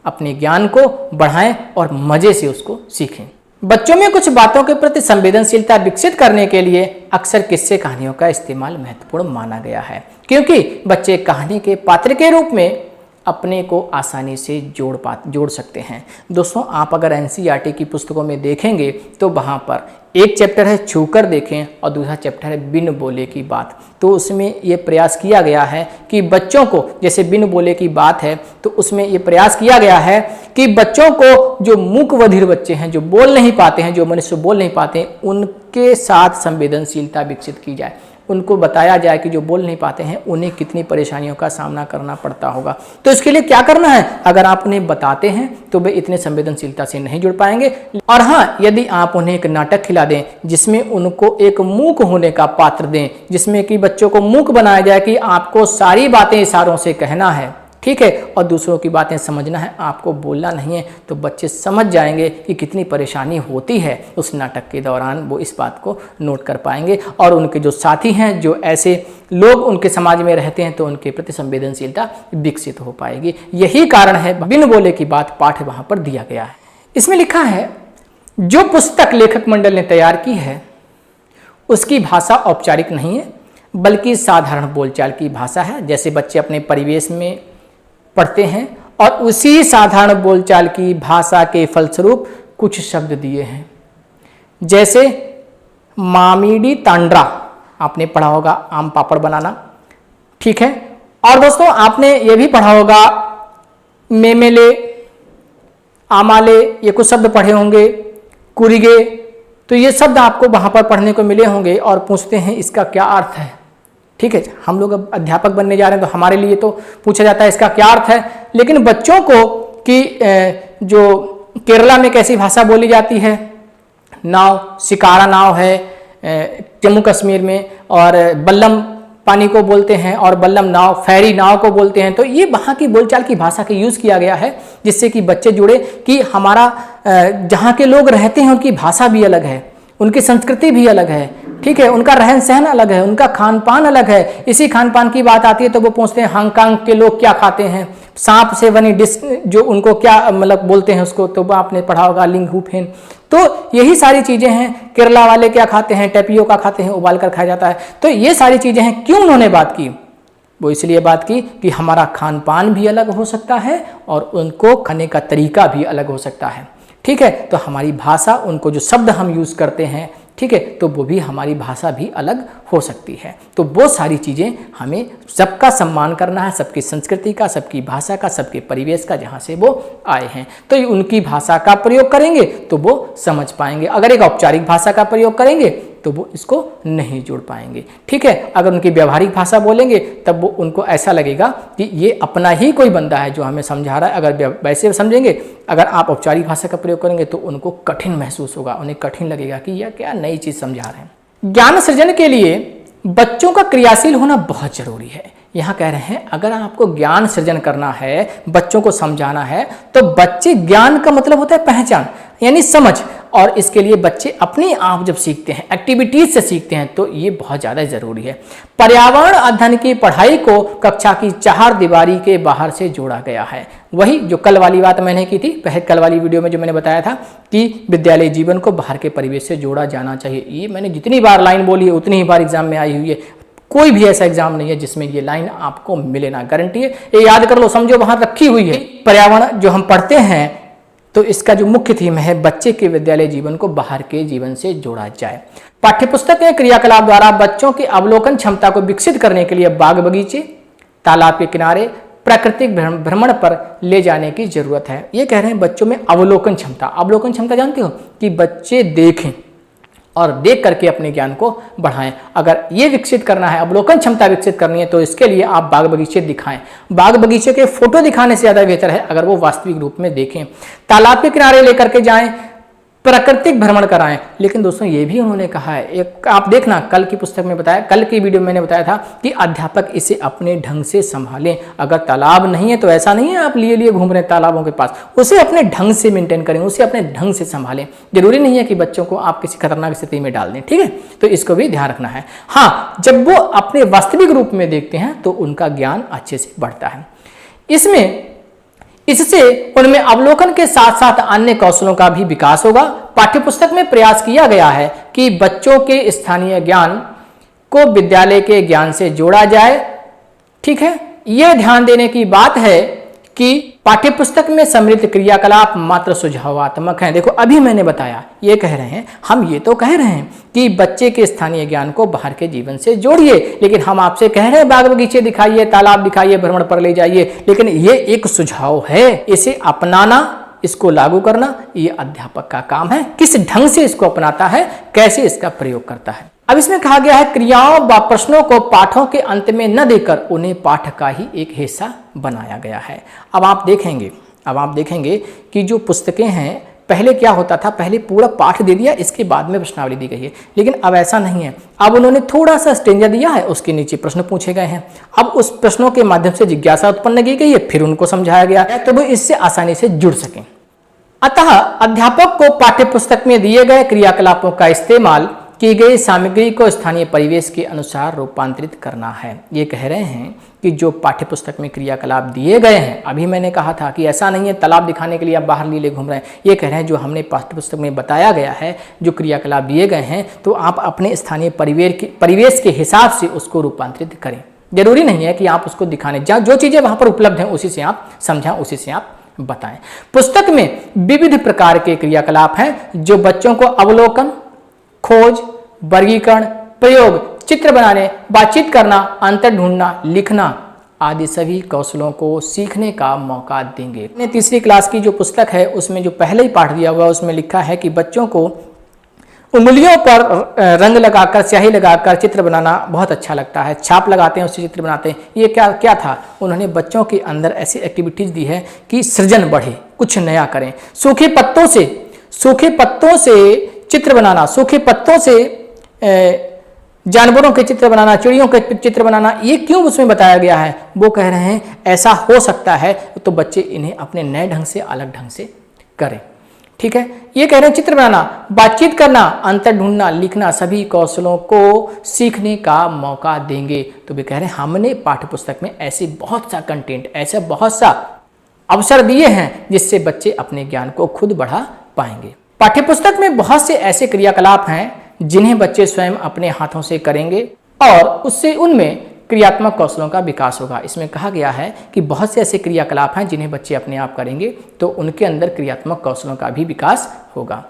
अपने ज्ञान को बढ़ाएं और मजे से उसको सीखें। बच्चों में कुछ बातों के प्रति संवेदनशीलता विकसित करने के लिए अक्सर किस्से कहानियों का इस्तेमाल महत्वपूर्ण माना गया है, क्योंकि बच्चे कहानी के पात्र के रूप में अपने को आसानी से जोड़ सकते हैं। दोस्तों, आप अगर एनसीईआरटी की पुस्तकों में देखेंगे तो वहाँ पर एक चैप्टर है छू कर देखें और दूसरा चैप्टर है बिन बोले की बात। तो उसमें ये प्रयास किया गया है कि बच्चों को, जैसे बिन बोले की बात है तो उसमें ये प्रयास किया गया है कि बच्चों को, जो मूक बधिर बच्चे हैं, जो बोल नहीं पाते हैं, जो मनुष्य बोल नहीं पाते हैं, उनके साथ संवेदनशीलता विकसित की जाए। उनको बताया जाए कि जो बोल नहीं पाते हैं उन्हें कितनी परेशानियों का सामना करना पड़ता होगा। तो इसके लिए क्या करना है, अगर आप उन्हें बताते हैं तो वे इतने संवेदनशीलता से नहीं जुड़ पाएंगे। और हाँ, यदि आप उन्हें एक नाटक खिला दें जिसमें उनको एक मूक होने का पात्र दें, जिसमें कि बच्चों को मूक बनाया जाए कि आपको सारी बातें इशारों से कहना है, ठीक है, और दूसरों की बातें समझना है, आपको बोलना नहीं है, तो बच्चे समझ जाएंगे कि कितनी परेशानी होती है। उस नाटक के दौरान वो इस बात को नोट कर पाएंगे और उनके जो साथी हैं, जो ऐसे लोग उनके समाज में रहते हैं, तो उनके प्रति संवेदनशीलता विकसित हो पाएगी। यही कारण है बिन बोले की बात पाठ वहाँ पर दिया गया है। इसमें लिखा है जो पुस्तक लेखक मंडल ने तैयार की है उसकी भाषा औपचारिक नहीं है, बल्कि साधारण बोलचाल की भाषा है। जैसे बच्चे अपने परिवेश में पढ़ते हैं और उसी साधारण बोलचाल की भाषा के फलस्वरूप कुछ शब्द दिए हैं। जैसे मामीडी तांड्रा, आपने पढ़ा होगा आम पापड़ बनाना, ठीक है। और दोस्तों आपने ये भी पढ़ा होगा मेमेले, आमाले, ये कुछ शब्द पढ़े होंगे, कुरिगे। तो ये शब्द आपको वहाँ पर पढ़ने को मिले होंगे और पूछते हैं इसका क्या अर्थ है, ठीक है। हम लोग अब अध्यापक बनने जा रहे हैं तो हमारे लिए तो पूछा जाता है इसका क्या अर्थ है, लेकिन बच्चों को कि जो केरला में कैसी भाषा बोली जाती है, नाव शिकारा नाव है जम्मू कश्मीर में, और बल्लम पानी को बोलते हैं और बल्लम नाव फेरी नाव को बोलते हैं। तो ये वहाँ की बोलचाल की भाषा का यूज़ किया गया है जिससे कि बच्चे जुड़े कि हमारा जहाँ के लोग रहते हैं उनकी भाषा भी अलग है, उनकी संस्कृति भी अलग है, ठीक है, उनका रहन सहन अलग है, उनका खान पान अलग है। इसी खान पान की बात आती है तो वो पूछते हैं हांगकांग के लोग क्या खाते हैं, सांप से बनी डिश जो उनको क्या मतलब बोलते हैं उसको, तो आपने पढ़ा होगा लिंगहुफेन। तो यही सारी चीज़ें हैं। केरला वाले क्या खाते हैं, टेपियोका खाते हैं, उबाल कर खाया जाता है। तो ये सारी चीज़ें हैं। क्यों उन्होंने बात की? वो इसलिए बात की कि हमारा खान पान भी अलग हो सकता है और उनको खाने का तरीका भी अलग हो सकता है, ठीक है। तो हमारी भाषा, उनको जो शब्द हम यूज़ करते हैं, ठीक है, तो वो भी हमारी भाषा भी अलग हो सकती है। तो वो सारी चीज़ें हमें सबका सम्मान करना है, सबकी संस्कृति का, सबकी भाषा का, सबके परिवेश का, जहाँ से वो आए हैं। तो उनकी भाषा का प्रयोग करेंगे तो वो समझ पाएंगे। अगर एक औपचारिक भाषा का प्रयोग करेंगे तो वो इसको नहीं जोड़ पाएंगे, ठीक है। अगर उनकी व्यवहारिक भाषा बोलेंगे तब वो उनको ऐसा लगेगा कि ये अपना ही कोई बंदा है जो हमें समझा रहा है। अगर वैसे समझेंगे, अगर आप औपचारिक भाषा का प्रयोग करेंगे तो उनको कठिन महसूस होगा, उन्हें कठिन लगेगा कि यह क्या नई चीज़ समझा रहे हैं। ज्ञान सृजन के लिए बच्चों का क्रियाशील होना बहुत जरूरी है। यहाँ कह रहे हैं अगर आपको ज्ञान सृजन करना है, बच्चों को समझाना है, तो बच्चे, ज्ञान का मतलब होता है पहचान यानी समझ, और इसके लिए बच्चे अपने आप जब सीखते हैं, एक्टिविटीज से सीखते हैं, तो ये बहुत ज़्यादा ज़रूरी है। पर्यावरण अध्ययन की पढ़ाई को कक्षा की 4 दीवारी के बाहर से जोड़ा गया है। वही जो कल वाली बात मैंने की थी, पहले कल वाली वीडियो में जो मैंने बताया था कि विद्यालय जीवन को बाहर के परिवेश से जोड़ा जाना चाहिए। ये मैंने जितनी बार लाइन बोली है उतनी ही बार एग्जाम में आई हुई है। कोई भी ऐसा एग्जाम नहीं है जिसमें ये लाइन आपको मिले ना, गारंटी है। ये याद कर लो, समझो वहां रखी हुई है। पर्यावरण जो हम पढ़ते हैं तो इसका जो मुख्य थीम है, बच्चे के विद्यालय जीवन को बाहर के जीवन से जोड़ा जाए। पाठ्यपुस्तक के क्रियाकलाप द्वारा बच्चों की अवलोकन क्षमता को विकसित करने के लिए बाग बगीचे, तालाब के किनारे, प्राकृतिक भ्रमण पर ले जाने की जरूरत है। ये कह रहे हैं बच्चों में अवलोकन क्षमता। अवलोकन क्षमता जानते हो कि बच्चे देखें और देख करके अपने ज्ञान को बढ़ाएं। अगर ये विकसित करना है, अवलोकन क्षमता विकसित करनी है, तो इसके लिए आप बाग बगीचे दिखाएं। बाग बगीचे के फोटो दिखाने से ज़्यादा बेहतर है अगर वो वास्तविक रूप में देखें। तालाब के किनारे लेकर के जाएं, प्राकृतिक भ्रमण कराएं। लेकिन दोस्तों ये भी उन्होंने कहा है, एक आप देखना कल की पुस्तक में बताया, कल की वीडियो में मैंने बताया था कि अध्यापक इसे अपने ढंग से संभालें। अगर तालाब नहीं है तो ऐसा नहीं है आप लिए घूम रहे हैं तालाबों के पास, उसे अपने ढंग से मेंटेन करें, उसे अपने ढंग से संभालें। जरूरी नहीं है कि बच्चों को आप किसी खतरनाक स्थिति में डाल दें, ठीक है। तो इसको भी ध्यान रखना है। हाँ, जब वो अपने वास्तविक रूप में देखते हैं तो उनका ज्ञान अच्छे से बढ़ता है। इससे उनमें अवलोकन के साथ साथ अन्य कौशलों का भी विकास होगा। पाठ्यपुस्तक में प्रयास किया गया है कि बच्चों के स्थानीय ज्ञान को विद्यालय के ज्ञान से जोड़ा जाए, ठीक है। यह ध्यान देने की बात है कि पाठ्यपुस्तक में सम्मिलित क्रियाकलाप मात्र सुझावात्मक हैं। देखो अभी मैंने बताया, ये कह रहे हैं, हम ये तो कह रहे हैं कि बच्चे के स्थानीय ज्ञान को बाहर के जीवन से जोड़िए, लेकिन हम आपसे कह रहे हैं बाग बगीचे दिखाइए, तालाब दिखाइए, भ्रमण पर ले जाइए, लेकिन ये एक सुझाव है। इसे अपनाना, इसको लागू करना, ये अध्यापक का काम है। किस ढंग से इसको अपनाता है, कैसे इसका प्रयोग करता है। अब इसमें कहा गया है क्रियाओं व प्रश्नों को पाठों के अंत में न देकर उन्हें पाठ का ही एक हिस्सा बनाया गया है। अब आप देखेंगे कि जो पुस्तकें हैं, पहले क्या होता था, पहले पूरा पाठ दे दिया, इसके बाद में प्रश्नावली दी गई है। लेकिन अब ऐसा नहीं है, अब उन्होंने थोड़ा सा स्टेंजा दिया है, उसके नीचे प्रश्न पूछे गए हैं। अब उस प्रश्नों के माध्यम से जिज्ञासा उत्पन्न की गई है, फिर उनको समझाया गया है तो वो इससे आसानी से जुड़ सकें। अतः अध्यापक को पाठ्यपुस्तक में दिए गए क्रियाकलापों का इस्तेमाल की गई सामग्री को स्थानीय परिवेश के अनुसार रूपांतरित करना है। ये कह रहे हैं कि जो पाठ्यपुस्तक में क्रियाकलाप दिए गए हैं, अभी मैंने कहा था कि ऐसा नहीं है तालाब दिखाने के लिए आप बाहर लीले घूम रहे हैं, ये कह रहे हैं जो हमने पाठ्यपुस्तक में बताया गया है, जो क्रियाकलाप दिए गए हैं, तो आप अपने स्थानीय परिवेश के हिसाब से उसको रूपांतरित करें। जरूरी नहीं है कि आप उसको दिखाने जो चीज़ें वहाँ पर उपलब्ध हैं उसी से आप समझाएं, उसी से आप बताएं। पुस्तक में विविध प्रकार के क्रियाकलाप हैं जो बच्चों को अवलोकन, खोज, वर्गीकरण, प्रयोग, चित्र बनाने, बातचीत करना, अंतर ढूंढना, लिखना आदि सभी कौशलों को सीखने का मौका देंगे। मैंने तीसरी क्लास की जो पुस्तक है उसमें जो पहले ही पाठ दिया हुआ उसमें लिखा है कि बच्चों को उंगलियों पर रंग लगाकर, स्याही लगाकर चित्र बनाना बहुत अच्छा लगता है, छाप लगाते हैं उससे चित्र बनाते हैं। ये क्या था, उन्होंने बच्चों के अंदर ऐसी एक्टिविटीज दी है कि सृजन बढ़े, कुछ नया करें। सूखे पत्तों से चित्र बनाना, सूखे पत्तों से जानवरों के चित्र बनाना, चिड़ियों के चित्र बनाना, ये क्यों उसमें बताया गया है? वो कह रहे हैं ऐसा हो सकता है तो बच्चे इन्हें अपने नए ढंग से, अलग ढंग से करें। ठीक है, ये कह रहे हैं चित्र बनाना, बातचीत करना, अंतर ढूंढना, लिखना सभी कौशलों को सीखने का मौका देंगे। तो वे कह रहे हैं हमने पाठ्यपुस्तक में ऐसे बहुत सा कंटेंट, ऐसे बहुत सा अवसर दिए हैं जिससे बच्चे अपने ज्ञान को खुद बढ़ा पाएंगे। पाठ्यपुस्तक में बहुत से ऐसे क्रियाकलाप हैं जिन्हें बच्चे स्वयं अपने हाथों से करेंगे और उससे उनमें क्रियात्मक कौशलों का विकास होगा। इसमें कहा गया है कि बहुत से ऐसे क्रियाकलाप हैं जिन्हें बच्चे अपने आप करेंगे तो उनके अंदर क्रियात्मक कौशलों का भी विकास होगा।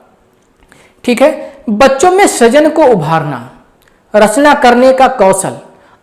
ठीक है, बच्चों में सृजन को उभारना, रचना करने का कौशल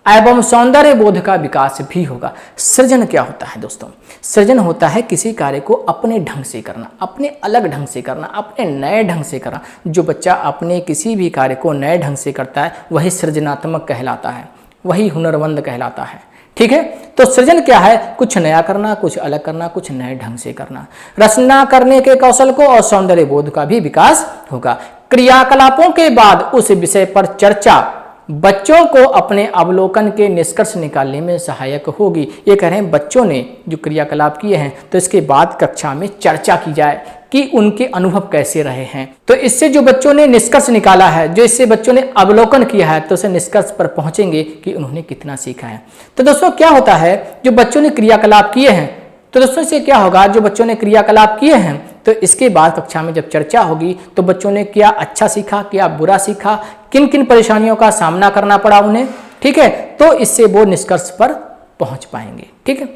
एवं सौंदर्य बोध का विकास भी होगा। सृजन क्या होता है दोस्तों? सृजन होता है किसी कार्य को अपने ढंग से करना, अपने अलग ढंग से करना, अपने नए ढंग से करना। जो बच्चा अपने किसी भी कार्य को नए ढंग से करता है वही सृजनात्मक कहलाता है, वही हुनरमंद कहलाता है। ठीक है, तो सृजन क्या है? कुछ नया करना, कुछ अलग करना, कुछ नए ढंग से करना। रचना करने के कौशल को और सौंदर्य बोध का भी विकास होगा। क्रियाकलापों के बाद उस विषय पर चर्चा बच्चों को अपने अवलोकन के निष्कर्ष निकालने में सहायक होगी। ये कह रहे हैं बच्चों ने जो क्रियाकलाप किए हैं तो इसके बाद कक्षा में चर्चा की जाए कि उनके अनुभव कैसे रहे हैं। तो इससे जो बच्चों ने निष्कर्ष निकाला है, जो इससे बच्चों ने अवलोकन किया है, तो उसे निष्कर्ष पर पहुंचेंगे कि उन्होंने कितना सीखा है। तो दोस्तों क्या होता है, जो बच्चों ने क्रियाकलाप किए हैं, तो दोस्तों इससे क्या होगा, जो बच्चों ने क्रियाकलाप किए हैं तो इसके बाद कक्षा में जब चर्चा होगी तो बच्चों ने क्या अच्छा सीखा, क्या बुरा सीखा, किन किन परेशानियों का सामना करना पड़ा उन्हें। ठीक है, तो इससे वो निष्कर्ष पर पहुंच पाएंगे। ठीक है,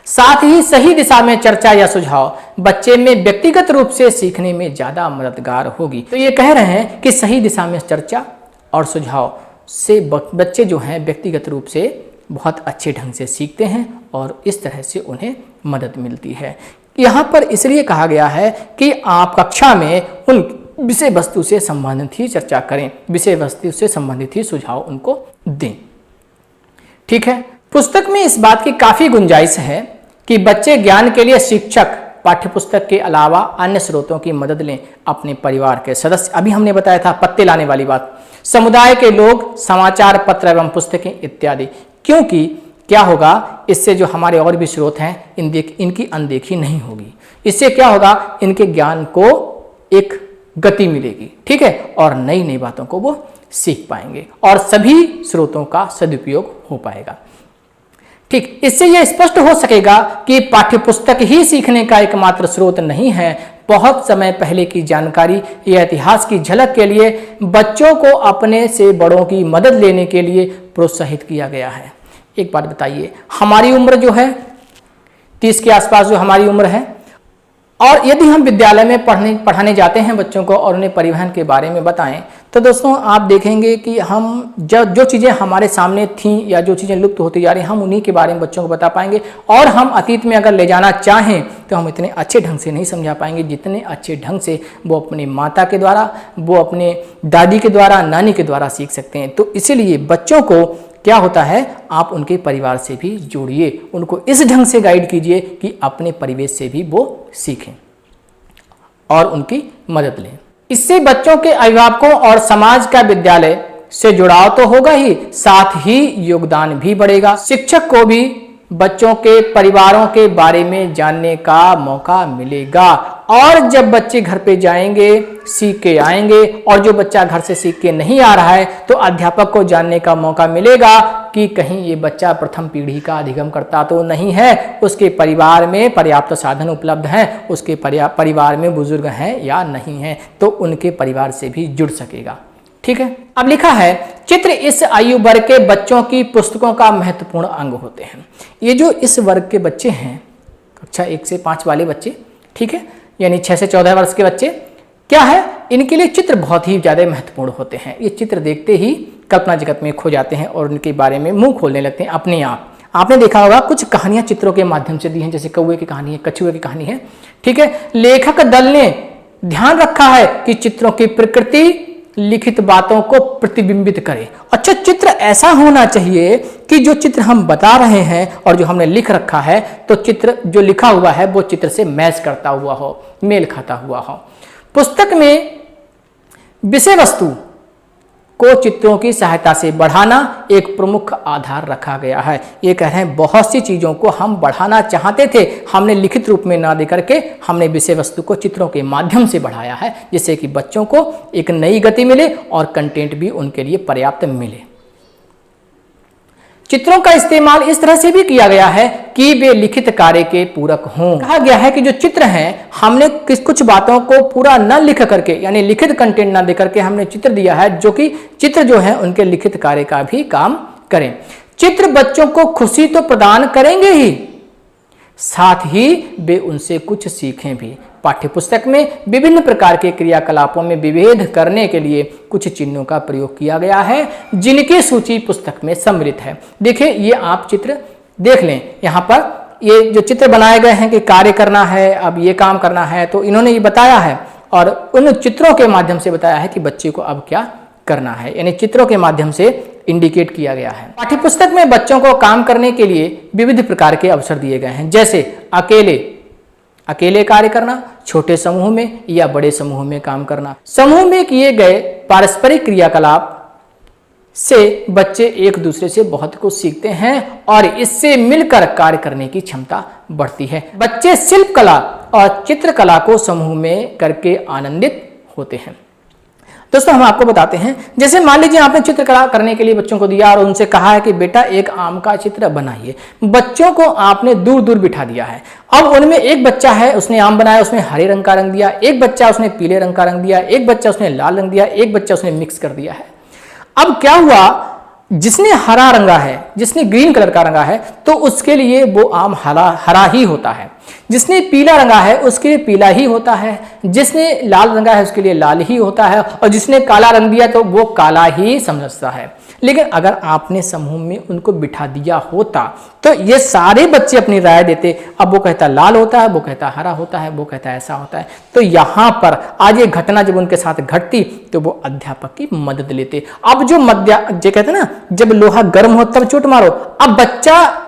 साथ ही सही दिशा में चर्चा या सुझाव बच्चे में व्यक्तिगत रूप से सीखने में ज्यादा मददगार होगी। तो ये कह रहे हैं कि सही दिशा में चर्चा और सुझाव से बच्चे जो हैं व्यक्तिगत रूप से बहुत अच्छे ढंग से सीखते हैं और इस तरह से उन्हें मदद मिलती है। यहाँ पर इसलिए कहा गया है कि आप कक्षा में उन विषय वस्तु से संबंधित ही चर्चा करें, विषय वस्तु से संबंधित ही सुझाव उनको दें। ठीक है, पुस्तक में इस बात की काफी गुंजाइश है कि बच्चे ज्ञान के लिए शिक्षक, पाठ्यपुस्तक के अलावा अन्य स्रोतों की मदद लें। अपने परिवार के सदस्य, अभी हमने बताया था पत्ते लाने वाली बात, समुदाय के लोग, समाचार पत्र एवं पुस्तकें इत्यादि। क्योंकि क्या होगा, इससे जो हमारे और भी स्रोत हैं इनकी अनदेखी नहीं होगी। इससे क्या होगा, इनके ज्ञान को एक गति मिलेगी। ठीक है, और नई नई बातों को वो सीख पाएंगे और सभी स्रोतों का सदुपयोग हो पाएगा। ठीक, इससे यह स्पष्ट हो सकेगा कि पाठ्यपुस्तक ही सीखने का एकमात्र स्रोत नहीं है। बहुत समय पहले की जानकारी या इतिहास की झलक के लिए बच्चों को अपने से बड़ों की मदद लेने के लिए प्रोत्साहित किया गया है। एक बात बताइए, हमारी उम्र जो है 30 के आसपास जो हमारी उम्र है, और यदि हम विद्यालय में पढ़ाने जाते हैं बच्चों को और उन्हें परिवहन के बारे में बताएं तो दोस्तों आप देखेंगे कि हम जो चीज़ें हमारे सामने थीं या जो चीज़ें लुप्त होती जा रही हैं हम उन्हीं के बारे में बच्चों को बता पाएंगे। और हम अतीत में अगर ले जाना चाहें तो हम इतने अच्छे ढंग से नहीं समझा पाएंगे जितने अच्छे ढंग से वो अपनी माता के द्वारा, वो अपने दादी के द्वारा, नानी के द्वारा सीख सकते हैं। तो इसीलिए बच्चों को क्या होता है, आप उनके परिवार से भी जोड़िए, उनको इस ढंग से गाइड कीजिए कि अपने परिवेश से भी वो सीखें और उनकी मदद लें। इससे बच्चों के अभिभावकों और समाज का विद्यालय से जुड़ाव तो होगा ही, साथ ही योगदान भी बढ़ेगा। शिक्षक को भी बच्चों के परिवारों के बारे में जानने का मौका मिलेगा और जब बच्चे घर पे जाएंगे, सीख के आएंगे, और जो बच्चा घर से सीख के नहीं आ रहा है तो अध्यापक को जानने का मौका मिलेगा कि कहीं ये बच्चा प्रथम पीढ़ी का अधिगम करता तो नहीं है, उसके परिवार में पर्याप्त साधन उपलब्ध हैं, उसके परिवार में बुजुर्ग हैं या नहीं हैं, तो उनके परिवार से भी जुड़ सकेगा। ठीक है। अब लिखा है चित्र इस आयु वर्ग के बच्चों की पुस्तकों का महत्वपूर्ण अंग होते हैं। ये जो इस वर्ग के बच्चे हैं, कक्षा 1 से 5 वाले बच्चे, ठीक है, यानी 6 से 14 वर्ष के बच्चे, क्या है, इनके लिए चित्र बहुत ही ज़्यादा महत्वपूर्ण होते हैं। ये चित्र देखते ही कल्पना जगत में खो जाते हैं और उनके बारे में मुंह खोलने लगते हैं अपने आप। आपने देखा होगा कुछ कहानियां चित्रों के माध्यम से दी हैं, जैसे कौवे की कहानी है, कछुए की कहानी है। ठीक है। लेखक दल ने ध्यान रखा है कि चित्रों की प्रकृति लिखित बातों को प्रतिबिंबित करे। अच्छा, चित्र ऐसा होना चाहिए कि जो चित्र हम बता रहे हैं और जो हमने लिख रखा है, तो चित्र जो लिखा हुआ है वो चित्र से मैच करता हुआ हो, मेल खाता हुआ हो। पुस्तक में विषय वस्तु को चित्रों की सहायता से बढ़ाना एक प्रमुख आधार रखा गया है। ये कह रहे हैं बहुत सी चीज़ों को हम बढ़ाना चाहते थे, हमने लिखित रूप में ना देकर के हमने विषय वस्तु को चित्रों के माध्यम से बढ़ाया है, जिससे कि बच्चों को एक नई गति मिले और कंटेंट भी उनके लिए पर्याप्त मिले। चित्रों का इस्तेमाल इस तरह से भी किया गया है कि वे लिखित कार्य के पूरक हों। कहा गया है कि जो चित्र हैं, हमने कुछ बातों को पूरा न लिख करके, यानी लिखित कंटेंट न दे करके हमने चित्र दिया है, जो कि चित्र जो है उनके लिखित कार्य का भी काम करें। चित्र बच्चों को खुशी तो प्रदान करेंगे ही, साथ ही वे उनसे कुछ सीखें भी। पाठ्यपुस्तक में विभिन्न प्रकार के क्रियाकलापों में विभेद करने के लिए कुछ चिन्हों का प्रयोग किया गया है, जिनकी सूची पुस्तक में सम्मिलित है। देखिए, ये आप चित्र देख लें। यहाँ पर ये जो चित्र बनाए गए हैं कि कार्य करना है, अब ये काम करना है, तो इन्होंने ये बताया है और उन चित्रों के माध्यम से बताया है कि बच्चे को अब क्या करना है, यानी चित्रों के माध्यम से इंडिकेट किया गया है। पाठ्यपुस्तक में बच्चों को काम करने के लिए विविध प्रकार के अवसर दिए गए हैं, जैसे अकेले कार्य करना, छोटे समूह में या बड़े समूह में काम करना। समूह में किए गए पारस्परिक क्रियाकलाप से बच्चे एक दूसरे से बहुत कुछ सीखते हैं और इससे मिलकर कार्य करने की क्षमता बढ़ती है। बच्चे शिल्पकला और चित्रकला को समूह में करके आनंदित होते हैं। दोस्तों, हम आपको बताते हैं, जैसे मान लीजिए आपने चित्रकला करने के लिए बच्चों को दिया और उनसे कहा है कि बेटा एक आम का चित्र बनाइए। बच्चों को आपने दूर दूर बिठा दिया है। अब उनमें एक बच्चा है, उसने आम बनाया, उसने हरे रंग का रंग दिया, एक बच्चा उसने पीले रंग का रंग दिया, एक बच्चा उसने लाल रंग दिया, एक बच्चा उसने मिक्स कर दिया है। अब क्या हुआ, जिसने हरा रंगा है, जिसने ग्रीन कलर का रंगा है, तो उसके लिए वो आम हरा ही होता है। जिसने पीला रंगा है उसके लिए पीला ही होता है, जिसने लाल रंगा है उसके लिए लाल ही होता है, और जिसने काला रंग दिया तो वो काला ही समझता है। लेकिन अगर आपने समूह में उनको बिठा दिया होता तो ये सारे बच्चे अपनी राय देते। अब वो कहता लाल होता है, वो कहता हरा होता है, वो कहता ऐसा होता है। तो यहाँ पर आज ये घटना जब उनके साथ घटती तो वो अध्यापक की मदद लेते। अब जो कहते हैं ना, जब लोहा गर्म हो तब चोट मारो। अब बच्चा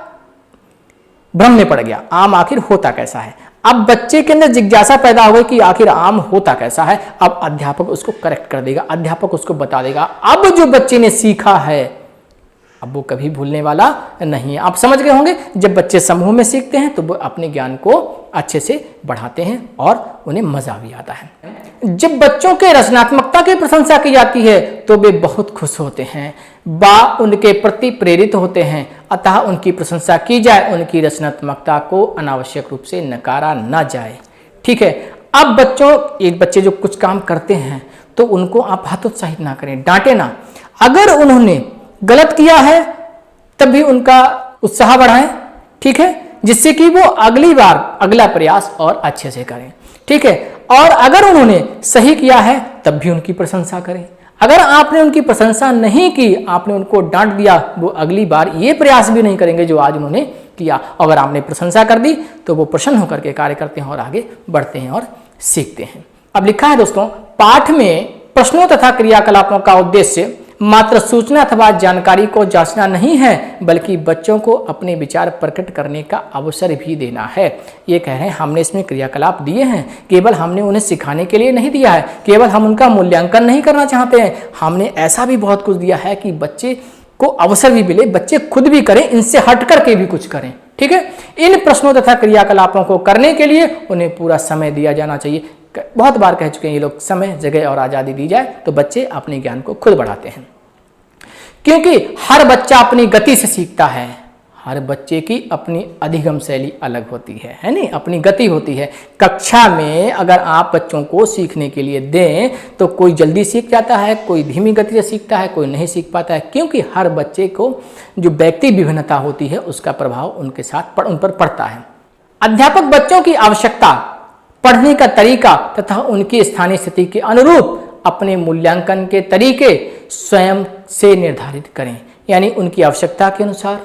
भ्रम में पड़ गया, आम आखिर होता कैसा है। अब बच्चे के अंदर जिज्ञासा पैदा हो गई कि आखिर आम होता कैसा है। अब अध्यापक उसको करेक्ट कर देगा, अध्यापक उसको बता देगा। अब जो बच्चे ने सीखा है अब वो कभी भूलने वाला नहीं है। आप समझ गए होंगे, जब बच्चे समूह में सीखते हैं तो वो अपने ज्ञान को अच्छे से बढ़ाते हैं और उन्हें मजा भी आता है। जब बच्चों के रचनात्मकता की प्रशंसा की जाती है तो वे बहुत खुश होते हैं, उनके प्रति प्रेरित होते हैं। अतः उनकी प्रशंसा की जाए, उनकी रचनात्मकता को अनावश्यक रूप से नकारा ना जाए। ठीक है। अब एक बच्चे जो कुछ काम करते हैं तो उनको आप हतोत्साहित ना करें, डांटे ना। अगर उन्होंने गलत किया है तब भी उनका उत्साह बढ़ाएं, ठीक है, जिससे कि वो अगली बार अगला प्रयास और अच्छे से करें। ठीक है। और अगर उन्होंने सही किया है तब भी उनकी प्रशंसा करें। अगर आपने उनकी प्रशंसा नहीं की, आपने उनको डांट दिया, वो अगली बार ये प्रयास भी नहीं करेंगे जो आज उन्होंने किया। अगर आपने प्रशंसा कर दी तो वो प्रसन्न होकर के कार्य करते हैं और आगे बढ़ते हैं और सीखते हैं। अब लिखा है दोस्तों, पाठ में प्रश्नों तथा क्रियाकलापों का उद्देश्य मात्र सूचना अथवा जानकारी को जांचना नहीं है, बल्कि बच्चों को अपने विचार प्रकट करने का अवसर भी देना है। ये कह रहे हैं हमने इसमें क्रियाकलाप दिए हैं, केवल हमने उन्हें सिखाने के लिए नहीं दिया है, केवल हम उनका मूल्यांकन नहीं करना चाहते हैं। हमने ऐसा भी बहुत कुछ दिया है कि बच्चे को अवसर भी मिले, बच्चे खुद भी करें, इनसे हट करके भी कुछ करें। ठीक है। इन प्रश्नों तथा क्रियाकलापों को करने के लिए उन्हें पूरा समय दिया जाना चाहिए। बहुत बार कह चुके हैं ये लोग, समय, जगह और आज़ादी दी जाए तो बच्चे अपने ज्ञान को खुद बढ़ाते हैं, क्योंकि हर बच्चा अपनी गति से सीखता है। हर बच्चे की अपनी अधिगम शैली अलग होती है नहीं, अपनी गति होती है। कक्षा में अगर आप बच्चों को सीखने के लिए दें तो कोई जल्दी सीख जाता है, कोई धीमी गति से सीखता है, कोई नहीं सीख पाता है, क्योंकि हर बच्चे को जो व्यक्ति विभिन्नता होती है उसका प्रभाव उनके साथ उन पर पड़ता है। अध्यापक बच्चों की आवश्यकता, पढ़ने का तरीका तथा उनकी स्थानीय स्थिति के अनुरूप अपने मूल्यांकन के तरीके स्वयं से निर्धारित करें। यानी उनकी आवश्यकता के अनुसार,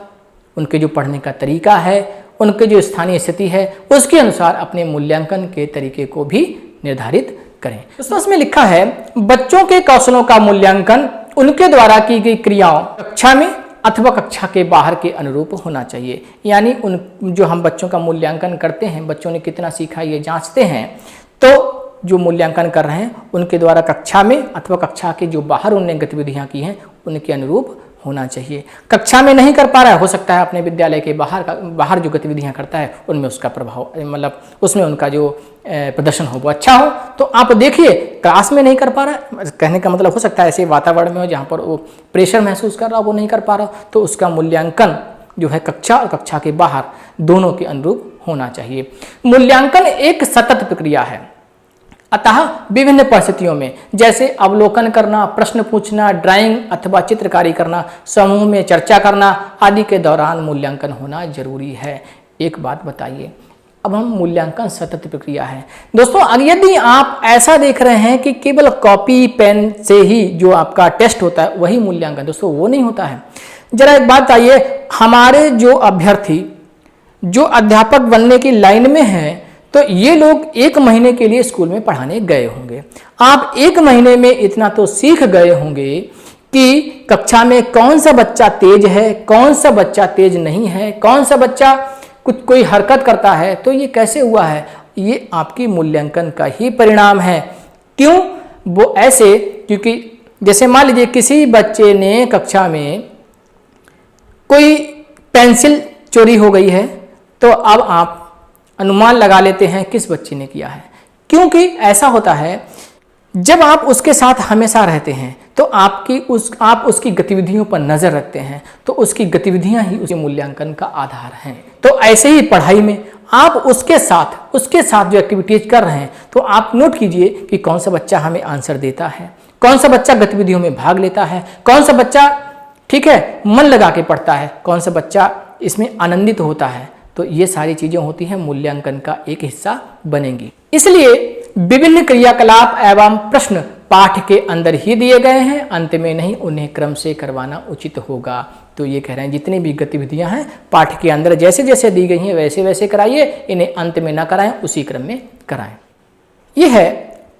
उनके जो पढ़ने का तरीका है, उनके जो स्थानीय स्थिति है, उसके अनुसार अपने मूल्यांकन के तरीके को भी निर्धारित करें। दोस्तों इसमें लिखा है बच्चों के कौशलों का मूल्यांकन उनके द्वारा की गई क्रियाओं कक्षा में अथवा कक्षा के बाहर के अनुरूप होना चाहिए। यानी उन जो हम बच्चों का मूल्यांकन करते हैं, बच्चों ने कितना सीखा ये जांचते हैं, तो जो मूल्यांकन कर रहे हैं उनके द्वारा कक्षा में अथवा कक्षा के जो बाहर उन्होंने गतिविधियां की हैं उनके अनुरूप होना चाहिए। कक्षा में नहीं कर पा रहा है, हो सकता है अपने विद्यालय के बाहर जो गतिविधियां करता है उनमें उसका प्रभाव, मतलब उसमें उनका जो प्रदर्शन हो वो अच्छा हो। तो आप देखिए क्लास में नहीं कर पा रहा है, कहने का मतलब हो सकता है ऐसे वातावरण में हो जहाँ पर वो प्रेशर महसूस कर रहा हो, वो नहीं कर पा रहा, तो उसका मूल्यांकन जो है कक्षा और कक्षा के बाहर दोनों के अनुरूप होना चाहिए। मूल्यांकन एक सतत प्रक्रिया है, अतः विभिन्न परिस्थितियों में जैसे अवलोकन करना, प्रश्न पूछना, ड्राइंग अथवा चित्रकारी करना, समूह में चर्चा करना आदि के दौरान मूल्यांकन होना जरूरी है। एक बात बताइए, अब हम मूल्यांकन सतत प्रक्रिया है दोस्तों। अगर यदि आप ऐसा देख रहे हैं कि केवल कॉपी पेन से ही जो आपका टेस्ट होता है वही मूल्यांकन, दोस्तों वो नहीं होता है। जरा एक बात आइए, हमारे जो अभ्यर्थी जो अध्यापक बनने की लाइन में हैं तो ये लोग 1 महीने के लिए स्कूल में पढ़ाने गए होंगे। आप 1 महीने में इतना तो सीख गए होंगे कि कक्षा में कौन सा बच्चा तेज है, कौन सा बच्चा तेज नहीं है, कौन सा बच्चा कोई हरकत करता है, तो ये कैसे हुआ है, ये आपकी मूल्यांकन का ही परिणाम है। क्यों वो ऐसे, क्योंकि जैसे मान लीजिए किसी बच्चे ने कक्षा में कोई पेंसिल चोरी हो गई है, तो अब आप अनुमान लगा लेते हैं किस बच्चे ने किया है। क्योंकि ऐसा होता है जब आप उसके साथ हमेशा रहते हैं तो आप उसकी गतिविधियों पर नजर रखते हैं, तो उसकी गतिविधियां ही उसके मूल्यांकन का आधार हैं। तो ऐसे ही पढ़ाई में आप उसके साथ जो एक्टिविटीज कर रहे हैं तो आप नोट कीजिए कि कौन सा बच्चा हमें आंसर देता है, कौन सा बच्चा गतिविधियों में भाग लेता है, कौन सा बच्चा ठीक है मन लगा के पढ़ता है, कौन सा बच्चा इसमें आनंदित होता है। तो ये सारी चीजें होती हैं, मूल्यांकन का एक हिस्सा बनेंगी। इसलिए विभिन्न क्रियाकलाप एवं प्रश्न पाठ के अंदर ही दिए गए हैं, अंत में नहीं, उन्हें क्रम से करवाना उचित होगा। तो ये कह रहे हैं जितनी भी गतिविधियां हैं पाठ के अंदर जैसे जैसे दी गई हैं वैसे वैसे कराइए, इन्हें अंत में ना कराएं, उसी क्रम में कराएं। यह है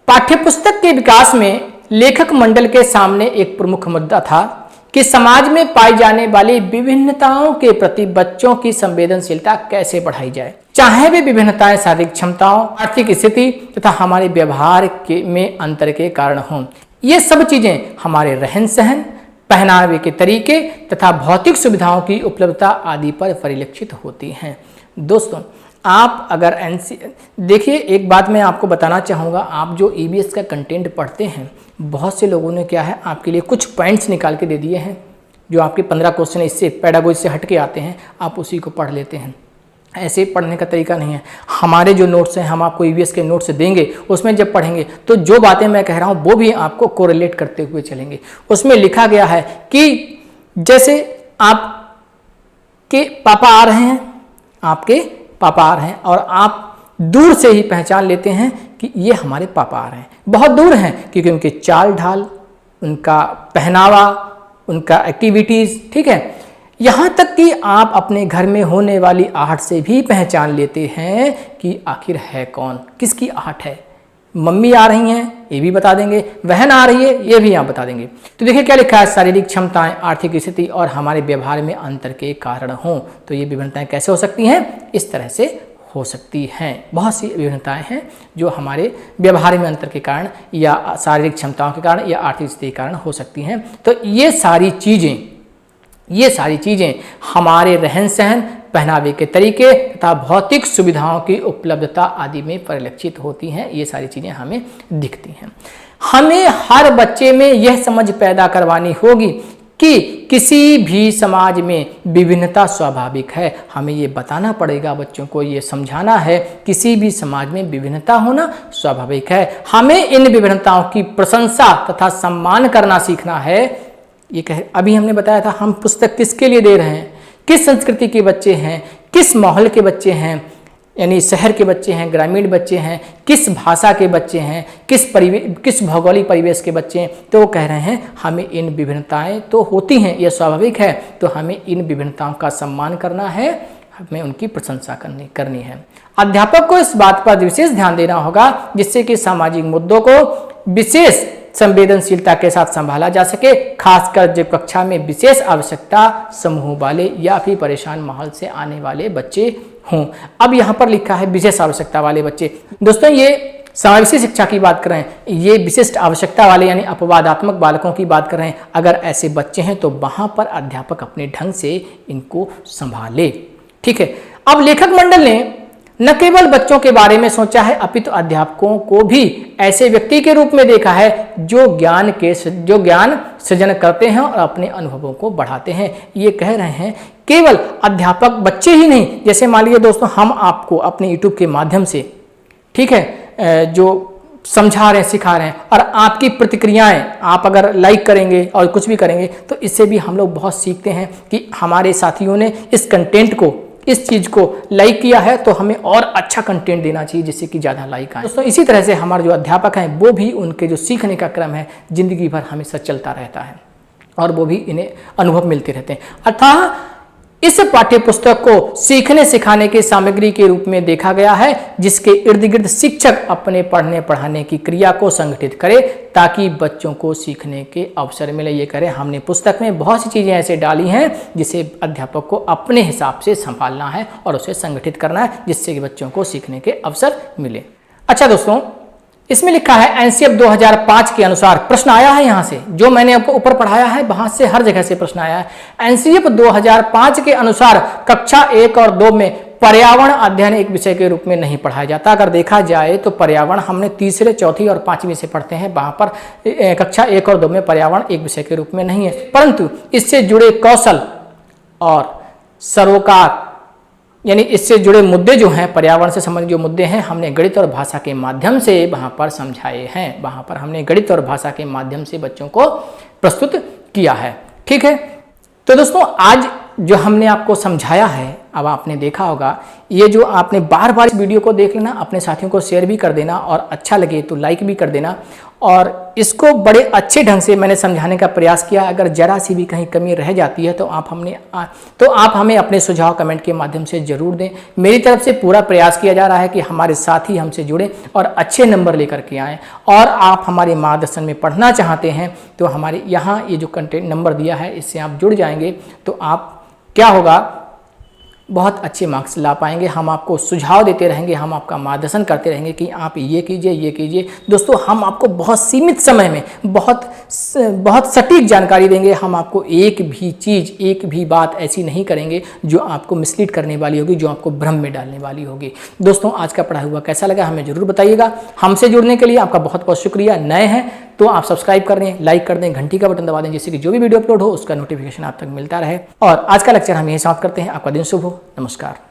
पाठ्यपुस्तक के विकास में लेखक मंडल के सामने एक प्रमुख मुद्दा था कि समाज में पाई जाने वाली विभिन्नताओं के प्रति बच्चों की संवेदनशीलता कैसे बढ़ाई जाए, चाहे वे विभिन्नताएं शारीरिक क्षमताओं, आर्थिक स्थिति तथा हमारे व्यवहार में अंतर के कारण हों। ये सब चीजें हमारे रहन सहन, पहनावे के तरीके तथा भौतिक सुविधाओं की उपलब्धता आदि पर परिलक्षित होती हैं। दोस्तों आप अगर देखिए एक बात मैं आपको बताना चाहूँगा, आप जो EVS का कंटेंट पढ़ते हैं, बहुत से लोगों ने क्या है आपके लिए कुछ पॉइंट्स निकाल के दे दिए हैं, जो आपके 15 क्वेश्चन इससे पेडागोजी से हट के आते हैं, आप उसी को पढ़ लेते हैं। ऐसे पढ़ने का तरीका नहीं है। हमारे जो नोट्स हैं हम आपको EVS के नोट्स देंगे, उसमें जब पढ़ेंगे तो जो बातें मैं कह रहा हूँ वो भी आपको कोरिलेट करते हुए चलेंगे। उसमें लिखा गया है कि जैसे आपके पापा आ रहे हैं, आपके पापा आ रहे हैं और आप दूर से ही पहचान लेते हैं कि ये हमारे पापा आ रहे हैं। बहुत दूर हैं क्योंकि उनके चाल ढाल, उनका पहनावा, उनका एक्टिविटीज़, ठीक है, यहाँ तक कि आप अपने घर में होने वाली आहट से भी पहचान लेते हैं कि आखिर है कौन, किसकी आहट है। मम्मी आ रही हैं ये भी बता देंगे, बहन आ रही है ये भी आप बता देंगे। तो देखिए क्या लिखा है, शारीरिक क्षमताएं, आर्थिक स्थिति और हमारे व्यवहार में अंतर के कारण हों। तो ये विभिन्नताएं कैसे हो सकती हैं, इस तरह से हो सकती हैं। बहुत सी विभिन्नताएं हैं जो हमारे व्यवहार में अंतर के कारण या शारीरिक क्षमताओं के कारण या आर्थिक स्थिति के कारण हो सकती हैं। तो ये सारी चीज़ें हमारे रहन सहन, पहनावे के तरीके तथा भौतिक सुविधाओं की उपलब्धता आदि में परिलक्षित होती हैं। ये सारी चीज़ें हमें दिखती हैं। हमें हर बच्चे में यह समझ पैदा करवानी होगी कि किसी भी समाज में विभिन्नता स्वाभाविक है। हमें ये बताना पड़ेगा बच्चों को, ये समझाना है किसी भी समाज में विभिन्नता होना स्वाभाविक है। हमें इन विभिन्नताओं की प्रशंसा तथा सम्मान करना सीखना है। ये अभी हमने बताया था, हम पुस्तक किसके लिए दे रहे हैं, किस संस्कृति के बच्चे हैं, किस माहौल के बच्चे हैं, यानी शहर के बच्चे हैं, ग्रामीण बच्चे हैं, किस भाषा के बच्चे हैं, किस भौगोलिक परिवेश के बच्चे हैं। तो वो कह रहे हैं हमें इन विभिन्नताएं तो होती हैं, यह स्वाभाविक है, तो हमें इन विभिन्नताओं का सम्मान करना है, हमें उनकी प्रशंसा करनी है। अध्यापक को इस बात पर विशेष ध्यान देना होगा जिससे कि सामाजिक मुद्दों को विशेष संवेदनशीलता के साथ संभाला जा सके, खासकर जब कक्षा में विशेष आवश्यकता समूह वाले या फिर परेशान माहौल से आने वाले बच्चे हों। अब यहाँ पर लिखा है विशेष आवश्यकता वाले बच्चे। दोस्तों ये समावेशी शिक्षा की बात कर रहे हैं, ये विशिष्ट आवश्यकता वाले यानी अपवादात्मक बालकों की बात कर रहे हैं। अगर ऐसे बच्चे हैं तो वहाँ पर अध्यापक अपने ढंग से इनको संभाले। ठीक है। अब लेखक मंडल ने न केवल बच्चों के बारे में सोचा है अपितु अध्यापकों को भी ऐसे व्यक्ति के रूप में देखा है जो ज्ञान सृजन करते हैं और अपने अनुभवों को बढ़ाते हैं। ये कह रहे हैं केवल अध्यापक बच्चे ही नहीं, जैसे मान लीजिए दोस्तों हम आपको अपने यूट्यूब के माध्यम से, ठीक है, जो समझा रहे हैं, सिखा रहे हैं, और आपकी प्रतिक्रियाएं आप अगर लाइक करेंगे और कुछ भी करेंगे तो इससे भी हम लोग बहुत सीखते हैं कि हमारे साथियों ने इस कंटेंट को, इस चीज़ को लाइक किया है तो हमें और अच्छा कंटेंट देना चाहिए जिससे कि ज़्यादा लाइक आए। दोस्तों इसी तरह से हमारे जो अध्यापक हैं वो भी, उनके जो सीखने का क्रम है जिंदगी भर हमेशा चलता रहता है और वो भी इन्हें अनुभव मिलते रहते हैं। अर्थात इस पाठ्य पुस्तक को सीखने सिखाने की सामग्री के रूप में देखा गया है जिसके इर्द गिर्द शिक्षक अपने पढ़ने पढ़ाने की क्रिया को संगठित करे ताकि बच्चों को सीखने के अवसर मिले। ये करें, हमने पुस्तक में बहुत सी चीज़ें ऐसे डाली हैं जिसे अध्यापक को अपने हिसाब से संभालना है और उसे संगठित करना है जिससे कि बच्चों को सीखने के अवसर मिले। अच्छा दोस्तों, इसमें लिखा है एनसीएफ 2005 के अनुसार, प्रश्न आया है यहाँ से, जो मैंने आपको ऊपर पढ़ाया है वहां से हर जगह से प्रश्न आया है। एनसीएफ 2005 के अनुसार कक्षा 1 और 2 में पर्यावरण अध्ययन एक विषय के रूप में नहीं पढ़ाया जाता। अगर देखा जाए तो पर्यावरण हमने तीसरे, चौथी और 5वीं से पढ़ते हैं, वहां पर कक्षा 1 और 2 में पर्यावरण एक विषय के रूप में नहीं है, परंतु इससे जुड़े कौशल और सरोकार यानी इससे जुड़े मुद्दे जो हैं, पर्यावरण से संबंधित जो मुद्दे हैं, हमने गणित और भाषा के माध्यम से वहाँ पर समझाए हैं। वहाँ पर हमने गणित और भाषा के माध्यम से बच्चों को प्रस्तुत किया है। ठीक है। तो दोस्तों आज जो हमने आपको समझाया है, अब आपने देखा होगा, ये जो आपने बार बार इस वीडियो को देख लेना, अपने साथियों को शेयर भी कर देना और अच्छा लगे तो लाइक भी कर देना। और इसको बड़े अच्छे ढंग से मैंने समझाने का प्रयास किया। अगर जरा सी भी कहीं कमी रह जाती है तो आप हमें अपने सुझाव कमेंट के माध्यम से जरूर दें। मेरी तरफ से पूरा प्रयास किया जा रहा है कि हमारे साथी हमसे जुड़े और अच्छे नंबर लेकर के आएँ। और आप हमारे मार्गदर्शन में पढ़ना चाहते हैं तो हमारे यहाँ ये जो कंटेंट नंबर दिया है इससे आप जुड़ जाएंगे तो आप क्या होगा, बहुत अच्छे मार्क्स ला पाएंगे। हम आपको सुझाव देते रहेंगे, हम आपका मार्गदर्शन करते रहेंगे कि आप ये कीजिए, ये कीजिए। दोस्तों हम आपको बहुत सीमित समय में बहुत सटीक जानकारी देंगे। हम आपको एक भी चीज़, एक भी बात ऐसी नहीं करेंगे जो आपको मिसलीड करने वाली होगी, जो आपको भ्रम में डालने वाली होगी। दोस्तों आज का पढ़ा हुआ कैसा लगा हमें ज़रूर बताइएगा। हमसे जुड़ने के लिए आपका बहुत बहुत शुक्रिया। नए हैं तो आप सब्सक्राइब कर दें, लाइक कर दें, घंटी का बटन दबा दें जिससे कि जो भी वीडियो अपलोड हो उसका नोटिफिकेशन आप तक मिलता रहे। और आज का लेक्चर हम यहीं समाप्त करते हैं। आपका दिन शुभ हो। नमस्कार।